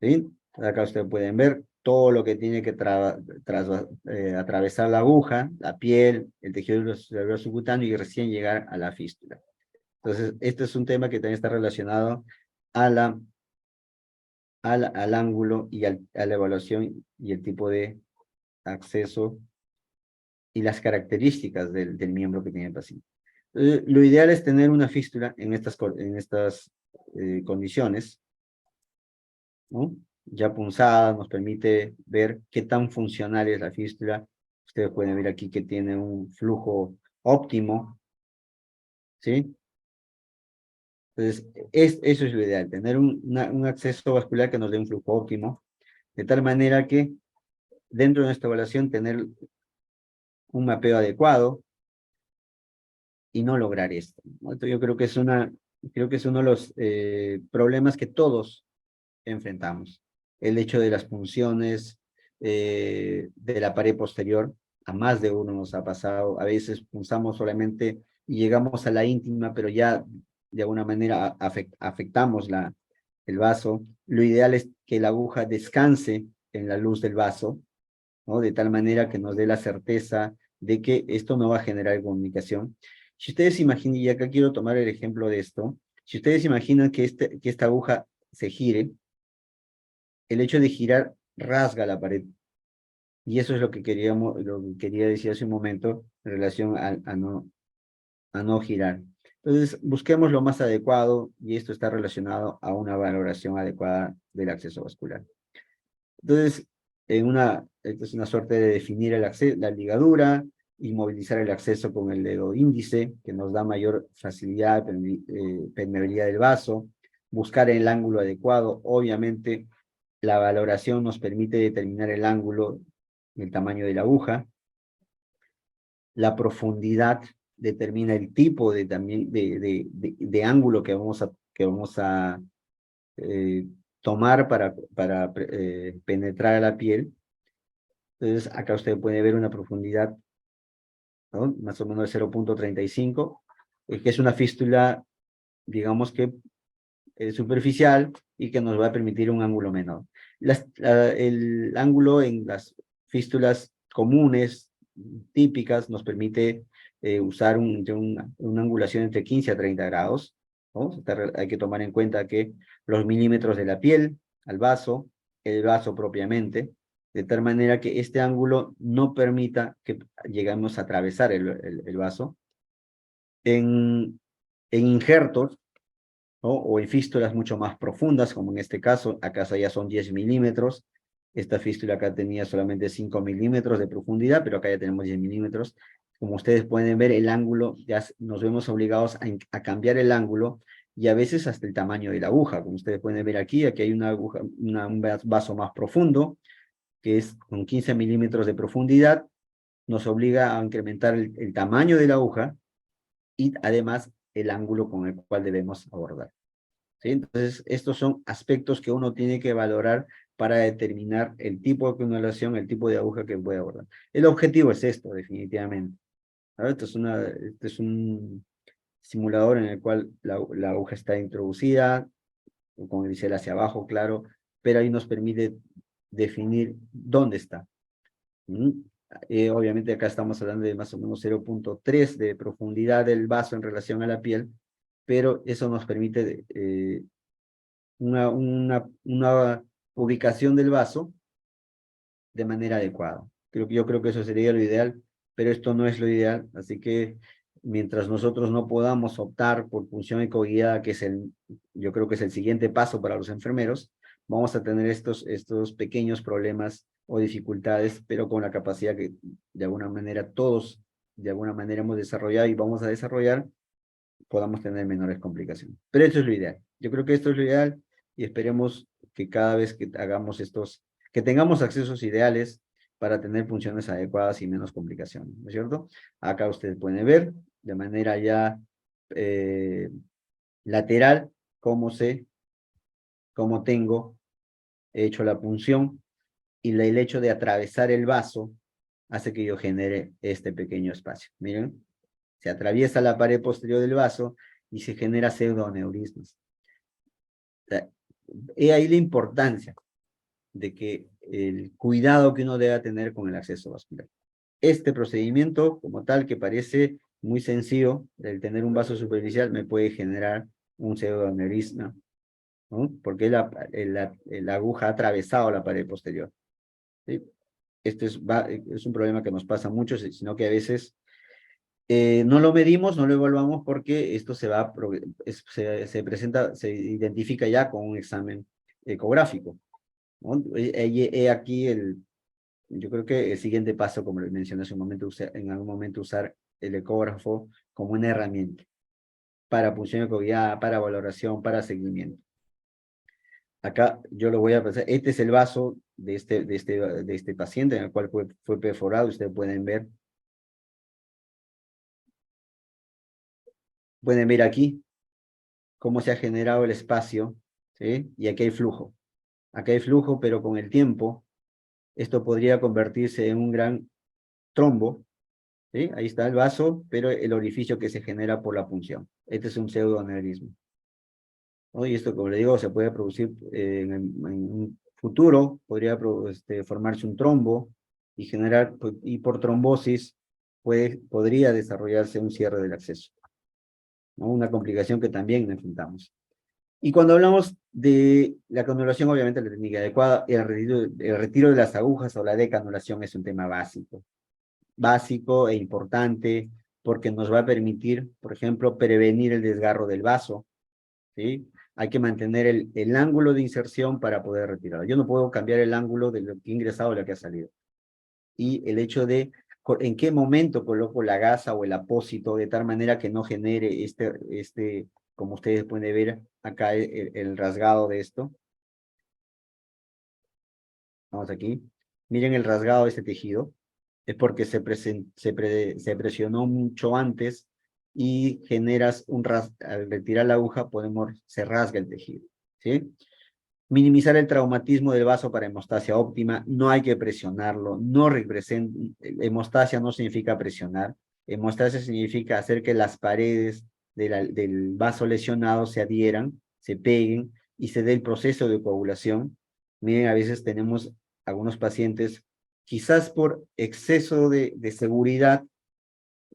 ¿Sí? Acá ustedes pueden ver todo lo que tiene que atravesar la aguja, la piel, el tejido cerebral subcutáneo y recién llegar a la fístula. Entonces, este es un tema que también está relacionado a al ángulo y a la evaluación y el tipo de acceso y las características del miembro que tiene el paciente. Lo ideal es tener una fístula en estas condiciones, ¿no? Ya punzada, nos permite ver qué tan funcional es la fístula. Ustedes pueden ver aquí que tiene un flujo óptimo, ¿sí? Entonces, eso es lo ideal, tener un acceso vascular que nos dé un flujo óptimo, de tal manera que dentro de nuestra evaluación tener un mapeo adecuado y no lograr esto, ¿no? Esto yo creo que es uno de los problemas que todos enfrentamos. El hecho de las punciones de la pared posterior, a más de uno nos ha pasado, a veces punzamos solamente y llegamos a la íntima, pero ya de alguna manera afectamos el vaso. Lo ideal es que la aguja descanse en la luz del vaso, ¿no? De tal manera que nos dé la certeza de que esto no va a generar comunicación. Si ustedes imaginan, y acá quiero tomar el ejemplo de esto, si ustedes imaginan que esta aguja se gire, el hecho de girar rasga la pared. Y eso es lo que quería decir hace un momento en relación a no girar. Entonces, busquemos lo más adecuado y esto está relacionado a una valoración adecuada del acceso vascular. Entonces, esto es una suerte de definir la ligadura, inmovilizar el acceso con el dedo índice, que nos da mayor facilidad, permeabilidad del vaso, buscar el ángulo adecuado. Obviamente, la valoración nos permite determinar el ángulo, el tamaño de la aguja. La profundidad determina el tipo de ángulo que vamos a tomar para penetrar a la piel. Entonces, acá usted puede ver una profundidad, ¿no? Más o menos de 0,35, que es una fístula, digamos que superficial y que nos va a permitir un ángulo menor. El ángulo en las fístulas comunes, típicas, nos permite usar una angulación entre 15 a 30 grados, ¿no? Hay que tomar en cuenta que los milímetros de la piel al vaso, el vaso propiamente, de tal manera que este ángulo no permita que lleguemos a atravesar el vaso. En injertos, ¿no? O en fístulas mucho más profundas, como en este caso, acá ya son 10 milímetros, esta fístula acá tenía solamente 5 milímetros de profundidad, pero acá ya tenemos 10 milímetros. Como ustedes pueden ver, el ángulo, ya nos vemos obligados a cambiar el ángulo, y a veces hasta el tamaño de la aguja. Como ustedes pueden ver aquí hay una aguja, un vaso más profundo, que es con 15 milímetros de profundidad, nos obliga a incrementar el tamaño de la aguja, y además el ángulo con el cual debemos abordar. ¿Sí? Entonces, estos son aspectos que uno tiene que valorar para determinar el tipo de canulación, el tipo de aguja que puede abordar. El objetivo es esto, definitivamente. ¿Vale? Este es un simulador en el cual la aguja está introducida, con el bisel hacia abajo, claro, pero ahí nos permite definir dónde está. ¿Mm? Obviamente acá estamos hablando de más o menos 0.3 de profundidad del vaso en relación a la piel, pero eso nos permite una ubicación del vaso de manera adecuada. Yo creo que eso sería lo ideal, pero esto no es lo ideal, así que mientras nosotros no podamos optar por punción ecoguiada, que es yo creo que es el siguiente paso para los enfermeros, vamos a tener estos pequeños problemas o dificultades, pero con la capacidad que de alguna manera todos, de alguna manera hemos desarrollado y vamos a desarrollar, podamos tener menores complicaciones. Pero eso es lo ideal. Yo creo que esto es lo ideal y esperemos que cada vez que hagamos que tengamos accesos ideales para tener funciones adecuadas y menos complicaciones, ¿no es cierto? Acá ustedes pueden ver de manera ya eh, lateral cómo tengo hecho la punción y el hecho de atravesar el vaso hace que yo genere este pequeño espacio. Miren, se atraviesa la pared posterior del vaso y se genera pseudoaneurismas. O sea, he ahí la importancia de que el cuidado que uno debe tener con el acceso vascular. Este procedimiento, como tal, que parece muy sencillo, el tener un vaso superficial me puede generar un pseudoaneurisma, ¿no? Porque la aguja ha atravesado la pared posterior, ¿sí? Este es un problema que nos pasa mucho, sino que a veces no lo medimos, no lo evaluamos porque esto se presenta, se identifica ya con un examen ecográfico, ¿no? Aquí yo creo que el siguiente paso, como les mencioné hace un momento, en algún momento usar el ecógrafo como una herramienta para punción ecoguiada, para valoración, para seguimiento. Acá yo lo voy a pasar. Este es el vaso de este paciente en el cual fue perforado. Ustedes pueden ver. Pueden ver aquí cómo se ha generado el espacio, ¿sí? Y aquí hay flujo. Acá hay flujo, pero con el tiempo, esto podría convertirse en un gran trombo, ¿sí? Ahí está el vaso, pero el orificio que se genera por la punción. Este es un pseudoaneurisma, ¿no? Y esto, como le digo, se puede producir en un futuro, podría formarse un trombo y generar, y por trombosis, podría desarrollarse un cierre del acceso, ¿no? Una complicación que también enfrentamos. Y cuando hablamos de la canulación, obviamente la técnica adecuada, el retiro de las agujas o la decanulación es un tema básico e importante, porque nos va a permitir, por ejemplo, prevenir el desgarro del vaso, ¿sí? Hay que mantener el ángulo de inserción para poder retirarlo. Yo no puedo cambiar el ángulo de lo que ha ingresado o lo que ha salido. Y el hecho de en qué momento coloco la gasa o el apósito de tal manera que no genere como ustedes pueden ver acá el rasgado de esto. Vamos aquí. Miren el rasgado de este tejido. Es porque se presionó mucho antes y generas al retirar la aguja se rasga el tejido, ¿sí? Minimizar el traumatismo del vaso para hemostasia óptima, no hay que presionarlo, hemostasia no significa presionar, hemostasia significa hacer que las paredes del vaso lesionado se adhieran, se peguen y se dé el proceso de coagulación. Miren, a veces tenemos algunos pacientes, quizás por exceso de seguridad,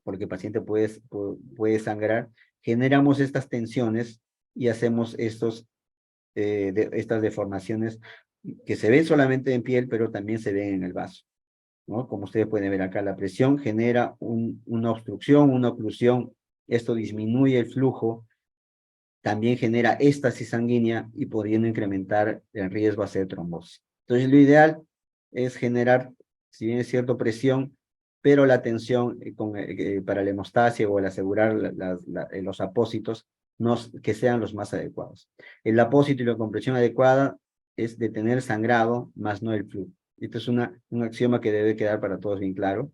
porque el paciente puede sangrar, generamos estas tensiones y hacemos estas deformaciones que se ven solamente en piel, pero también se ven en el vaso, ¿no? Como ustedes pueden ver acá, la presión genera una obstrucción, una oclusión, esto disminuye el flujo, también genera éstasis sanguínea y pudiendo incrementar el riesgo a hacer trombosis. Entonces, lo ideal es generar, si bien es cierto, presión, pero la tensión para la hemostasia o el asegurar los apósitos que sean los más adecuados. El apósito y la compresión adecuada es detener sangrado, más no el flujo. Esto es un axioma que debe quedar para todos bien claro.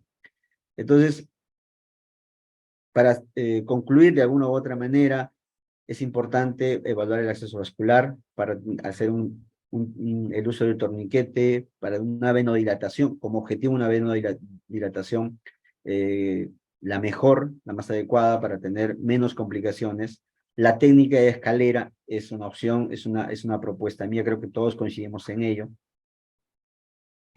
Entonces, para concluir de alguna u otra manera, es importante evaluar el acceso vascular para hacer el uso del torniquete, para una venodilatación, como objetivo una venodilatación la mejor, la más adecuada para tener menos complicaciones. La técnica de escalera es una opción, es una propuesta mía, creo que todos coincidimos en ello.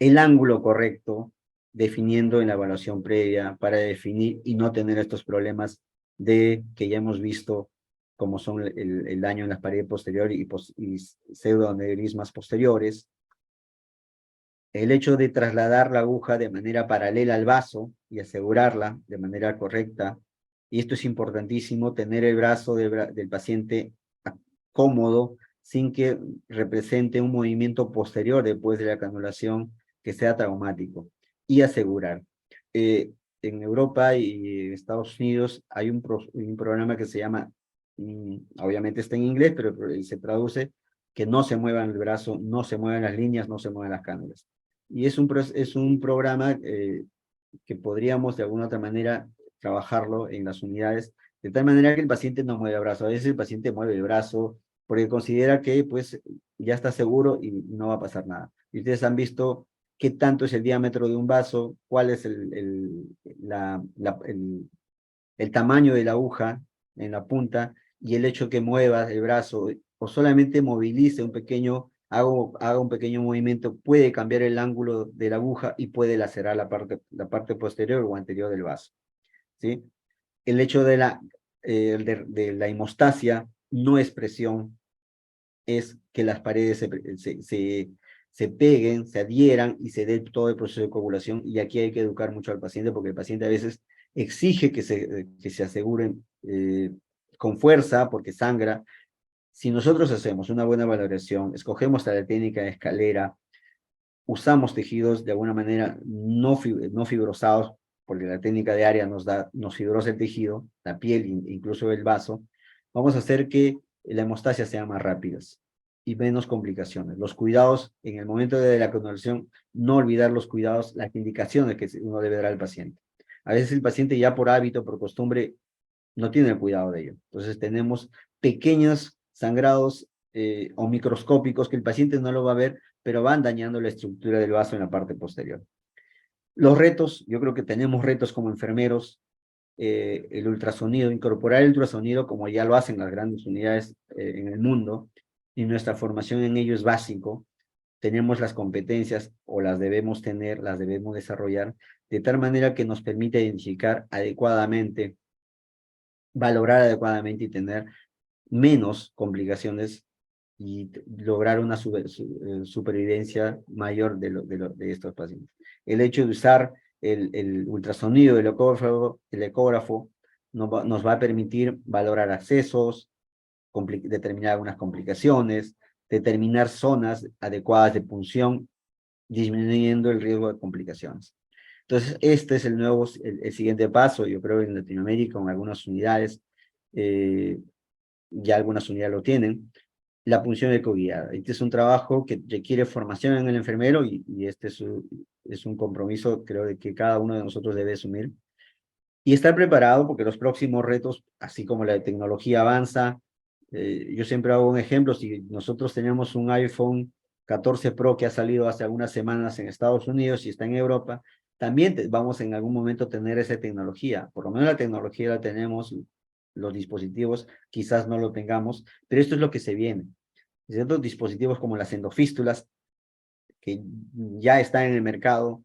el ángulo correcto, definiendo en la evaluación previa para definir y no tener estos problemas de que ya hemos visto como son el daño en las paredes posteriores y pseudoaneurismas posteriores. El hecho de trasladar la aguja de manera paralela al vaso y asegurarla de manera correcta, y esto es importantísimo, tener el brazo del paciente cómodo sin que represente un movimiento posterior después de la canulación que sea traumático, y asegurar. En Europa y Estados Unidos hay un programa que se llama, obviamente está en inglés, pero se traduce que no se muevan el brazo, no se muevan las líneas, no se muevan las cánulas. Y es un programa que podríamos de alguna otra manera trabajarlo en las unidades, de tal manera que el paciente no mueve el brazo. A veces el paciente mueve el brazo porque considera que pues ya está seguro y no va a pasar nada. Y ustedes han visto qué tanto es el diámetro de un vaso, cuál es el tamaño de la aguja en la punta, y el hecho que mueva el brazo o solamente movilice haga un pequeño movimiento, puede cambiar el ángulo de la aguja y puede lacerar la parte posterior o anterior del vaso, ¿sí? El hecho de la hemostasia no es presión, es que las paredes se peguen, se adhieran y se dé todo el proceso de coagulación. Y aquí hay que educar mucho al paciente, porque el paciente a veces exige que se aseguren con fuerza porque sangra. Si nosotros hacemos una buena valoración, escogemos la técnica de escalera, usamos tejidos de alguna manera no fibrosados, porque la técnica de área nos fibrosa el tejido, la piel, incluso el vaso, vamos a hacer que la hemostasia sea más rápidas y menos complicaciones. Los cuidados, en el momento de la canulación, no olvidar los cuidados, las indicaciones que uno debe dar al paciente. A veces el paciente ya por hábito, por costumbre, no tiene el cuidado de ello. Entonces tenemos pequeños sangrados o microscópicos que el paciente no lo va a ver, pero van dañando la estructura del vaso en la parte posterior. Los retos, yo creo que tenemos retos como enfermeros, el ultrasonido, incorporar el ultrasonido como ya lo hacen las grandes unidades en el mundo, y nuestra formación en ello es básico. Tenemos las competencias o las debemos tener, las debemos desarrollar, de tal manera que nos permita identificar adecuadamente, valorar adecuadamente y tener menos complicaciones y lograr una supervivencia mayor de estos pacientes. El hecho de usar el ultrasonido, el ecógrafo nos va a permitir valorar accesos, determinar algunas complicaciones, determinar zonas adecuadas de punción, disminuyendo el riesgo de complicaciones. Entonces, este es el siguiente paso, yo creo, en Latinoamérica, en algunas unidades, ya algunas unidades lo tienen, la punción ecoguiada. Este es un trabajo que requiere formación en el enfermero y este es un compromiso, creo, de que cada uno de nosotros debe asumir. Y estar preparado porque los próximos retos, así como la tecnología avanza, yo siempre hago un ejemplo, si nosotros tenemos un iPhone 14 Pro que ha salido hace algunas semanas en Estados Unidos y está en Europa, también vamos en algún momento a tener esa tecnología. Por lo menos la tecnología la tenemos, los dispositivos quizás no lo tengamos, pero esto es lo que se viene. Ciertos dispositivos como las endofístulas, que ya están en el mercado,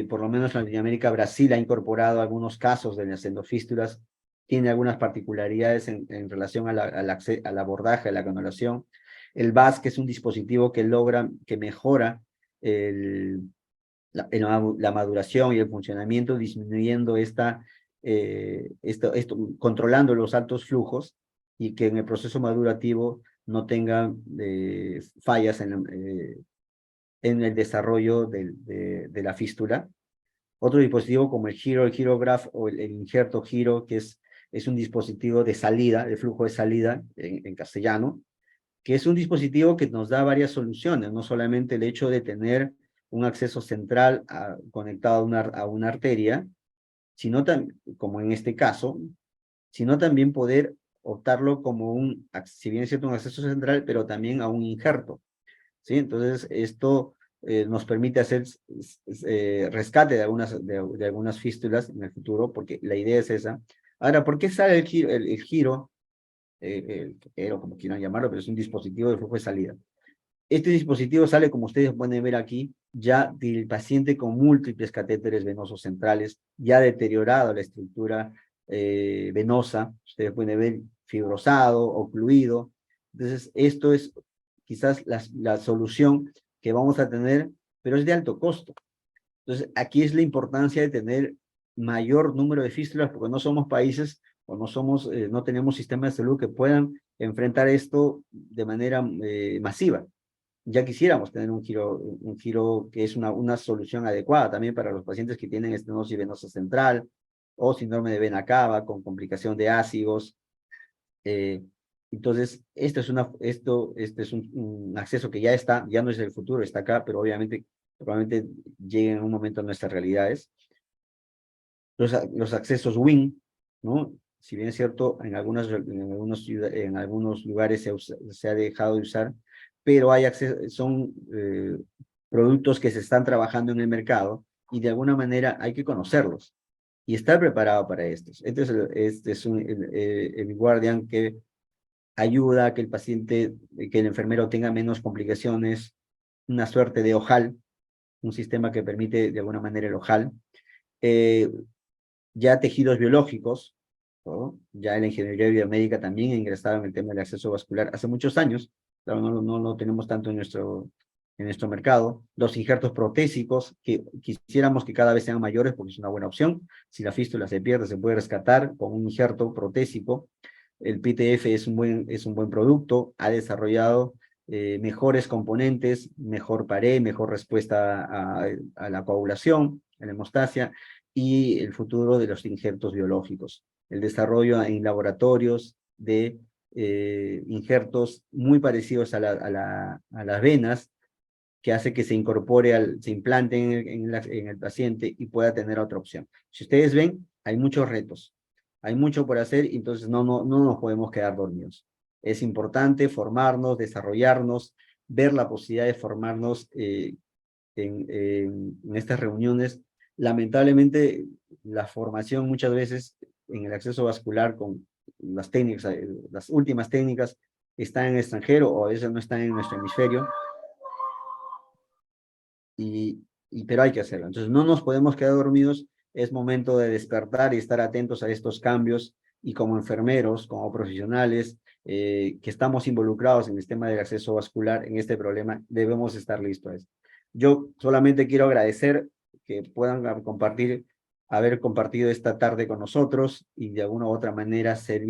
por lo menos en Latinoamérica, Brasil ha incorporado algunos casos de las endofístulas, tiene algunas particularidades en relación al abordaje, a la canulación. El VAS, que es un dispositivo que mejora la maduración y el funcionamiento, disminuyendo controlando los altos flujos, y que en el proceso madurativo no tenga fallas en el desarrollo de la fístula. Otro dispositivo como el Girograph o el injerto Giro, que es un dispositivo de salida, de flujo de salida en castellano, que es un dispositivo que nos da varias soluciones, no solamente el hecho de tener un acceso central conectado a una arteria, sino como en este caso, sino también poder optarlo como si bien es cierto, un acceso central, pero también a un injerto, ¿sí? Entonces, esto nos permite hacer rescate de algunas fístulas en el futuro, porque la idea es esa. Ahora, ¿por qué sale el giro, como quieran llamarlo, pero es un dispositivo de flujo de salida? Este dispositivo sale, como ustedes pueden ver aquí, ya del paciente con múltiples catéteres venosos centrales, ya deteriorado la estructura venosa, ustedes pueden ver fibrosado, ocluido. Entonces, esto es quizás la solución que vamos a tener, pero es de alto costo. Entonces, aquí es la importancia de tener mayor número de fístulas, porque no somos países o no tenemos sistemas de salud que puedan enfrentar esto de manera masiva. Ya quisiéramos tener un giro que es una solución adecuada también para los pacientes que tienen estenosis venosa central o síndrome de vena cava con complicación de ácidos. Eh, entonces, este es un acceso que ya está, ya no es el futuro, está acá, pero obviamente probablemente llegue en un momento a nuestras realidades. Los accesos WIN, ¿no? Si bien es cierto, en algunos lugares se ha dejado de usar, pero son productos que se están trabajando en el mercado y de alguna manera hay que conocerlos y estar preparado para estos. Este es el Guardian que ayuda a que el paciente, que el enfermero tenga menos complicaciones, una suerte de ojal, un sistema que permite de alguna manera el ojal. Eh, ya tejidos biológicos, ¿no? Ya la ingeniería biomédica también ha ingresado en el tema del acceso vascular hace muchos años, claro, no lo tenemos tanto en nuestro mercado. Los injertos protésicos, que quisiéramos que cada vez sean mayores porque es una buena opción. Si la fístula se pierde, se puede rescatar con un injerto protésico. El PTF es un buen producto, ha desarrollado mejores componentes, mejor pared, mejor respuesta a la coagulación, a la hemostasia, y el futuro de los injertos biológicos. El desarrollo en laboratorios de injertos muy parecidos a las venas, que hace que se implante en el paciente y pueda tener otra opción. Si ustedes ven, hay muchos retos, hay mucho por hacer, y entonces no nos podemos quedar dormidos. Es importante formarnos, desarrollarnos, ver la posibilidad de formarnos en estas reuniones. Lamentablemente, la formación muchas veces en el acceso vascular con las técnicas, las últimas técnicas, están en el extranjero o a veces no están en nuestro hemisferio, pero hay que hacerlo. Entonces, no nos podemos quedar dormidos, es momento de despertar y estar atentos a estos cambios, y como enfermeros, como profesionales, que estamos involucrados en el tema del acceso vascular, en este problema, debemos estar listos a eso. Yo solamente quiero agradecer que puedan haber compartido esta tarde con nosotros y de alguna u otra manera ser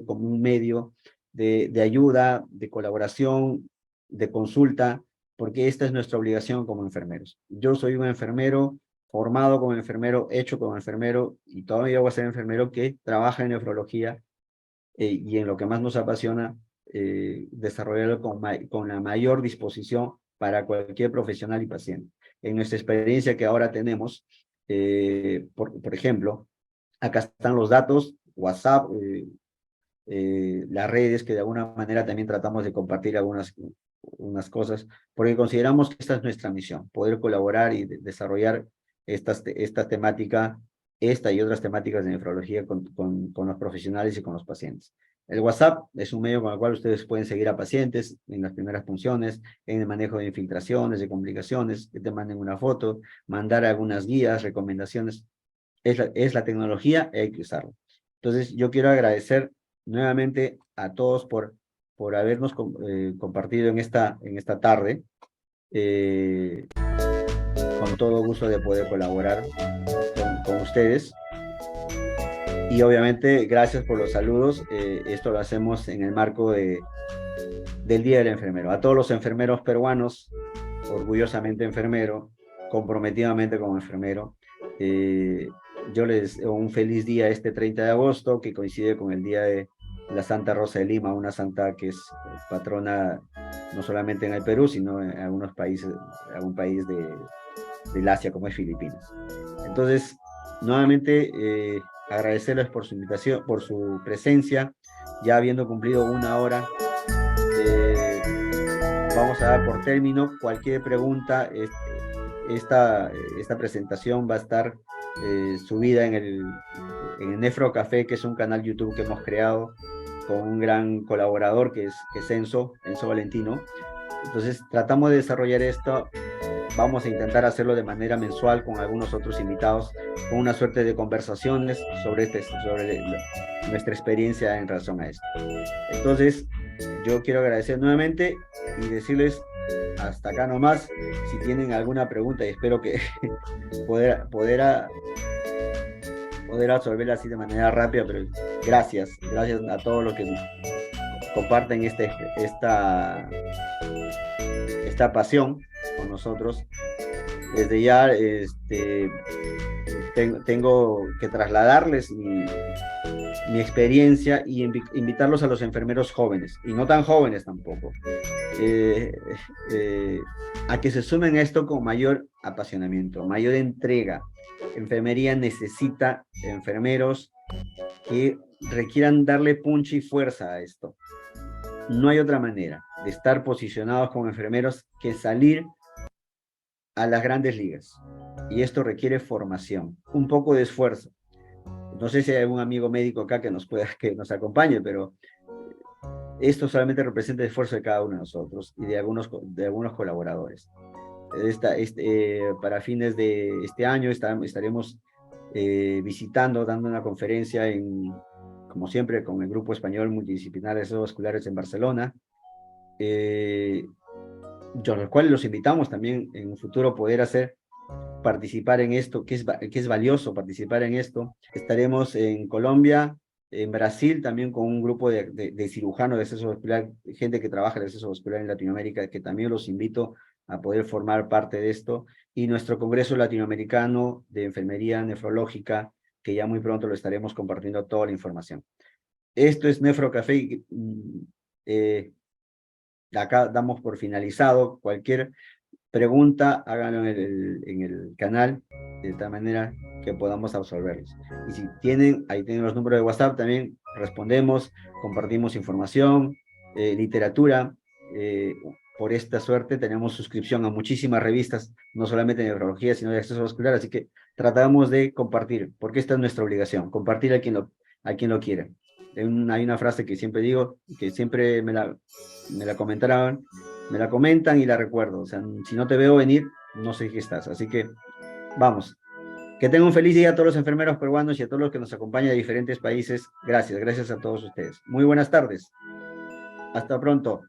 como un medio de ayuda, de colaboración, de consulta, porque esta es nuestra obligación como enfermeros. Yo soy un enfermero formado como enfermero, hecho como enfermero, y todavía voy a ser enfermero que trabaja en nefrología, y en lo que más nos apasiona, desarrollarlo con la mayor disposición para cualquier profesional y paciente. En nuestra experiencia que ahora tenemos, por ejemplo, acá están los datos, WhatsApp, las redes, que de alguna manera también tratamos de compartir unas cosas, porque consideramos que esta es nuestra misión, poder colaborar y desarrollar esta temática, esta y otras temáticas de nefrología con los profesionales y con los pacientes. El WhatsApp es un medio con el cual ustedes pueden seguir a pacientes en las primeras funciones, en el manejo de infiltraciones, de complicaciones, que te manden una foto, mandar algunas guías, recomendaciones. Es la tecnología, hay que usarla. Entonces, yo quiero agradecer nuevamente a todos por habernos compartido en esta tarde. Con todo gusto de poder colaborar con ustedes. Y obviamente, gracias por los saludos. Esto lo hacemos en el marco del Día del Enfermero. A todos los enfermeros peruanos, orgullosamente enfermero, comprometidamente como enfermero, yo les deseo un feliz día este 30 de agosto, que coincide con el día de la Santa Rosa de Lima, una santa que es patrona no solamente en el Perú, sino en algunos países, algún país del Asia, como es Filipinas. Entonces, nuevamente, agradecerles por su invitación, por su presencia, ya habiendo cumplido una hora. Vamos a dar por término. Cualquier pregunta, esta presentación va a estar subida en el Nefro Café, que es un canal YouTube que hemos creado con un gran colaborador que es Enzo Valentino. Entonces, tratamos de desarrollar esto. Vamos a intentar hacerlo de manera mensual con algunos otros invitados, con una suerte de conversaciones sobre nuestra experiencia en relación a esto. Entonces, yo quiero agradecer nuevamente y decirles hasta acá nomás. Si tienen alguna pregunta, y espero que poder resolverla así de manera rápida, pero gracias a todos los que comparten esta pasión con nosotros. Desde ya tengo que trasladarles mi experiencia y invitarlos a los enfermeros jóvenes, y no tan jóvenes tampoco, a que se sumen a esto con mayor apasionamiento, mayor entrega. Enfermería necesita enfermeros que requieran darle punch y fuerza a esto. No hay otra manera de estar posicionados como enfermeros que salir a las grandes ligas. Y esto requiere formación, un poco de esfuerzo. No sé si hay algún amigo médico acá que nos acompañe, pero esto solamente representa el esfuerzo de cada uno de nosotros y de algunos colaboradores. Para fines de este año estaremos visitando, dando una conferencia como siempre, con el Grupo Español Multidisciplinar de Accesos Vasculares en Barcelona, los cuales los invitamos también en un futuro participar en esto, que es valioso participar en esto. Estaremos en Colombia, en Brasil, también con un grupo de cirujanos de acceso vascular, gente que trabaja en acceso vascular en Latinoamérica, que también los invito a poder formar parte de esto, y nuestro Congreso Latinoamericano de Enfermería Nefrológica, que ya muy pronto lo estaremos compartiendo toda la información. Esto es Nefrocafé. Acá damos por finalizado. Cualquier pregunta, háganlo en el canal, de tal manera que podamos absolverlos. Y si ahí tienen los números de WhatsApp, también respondemos, compartimos información, literatura. Por esta suerte tenemos suscripción a muchísimas revistas, no solamente de neurología, sino de acceso vascular, así que tratamos de compartir, porque esta es nuestra obligación, compartir a quien lo quiera. Hay una frase que siempre digo, que siempre me la comentan y la recuerdo. O sea, si no te veo venir, no sé qué estás. Así que, vamos. Que tengan un feliz día a todos los enfermeros peruanos y a todos los que nos acompañan de diferentes países. Gracias a todos ustedes. Muy buenas tardes. Hasta pronto.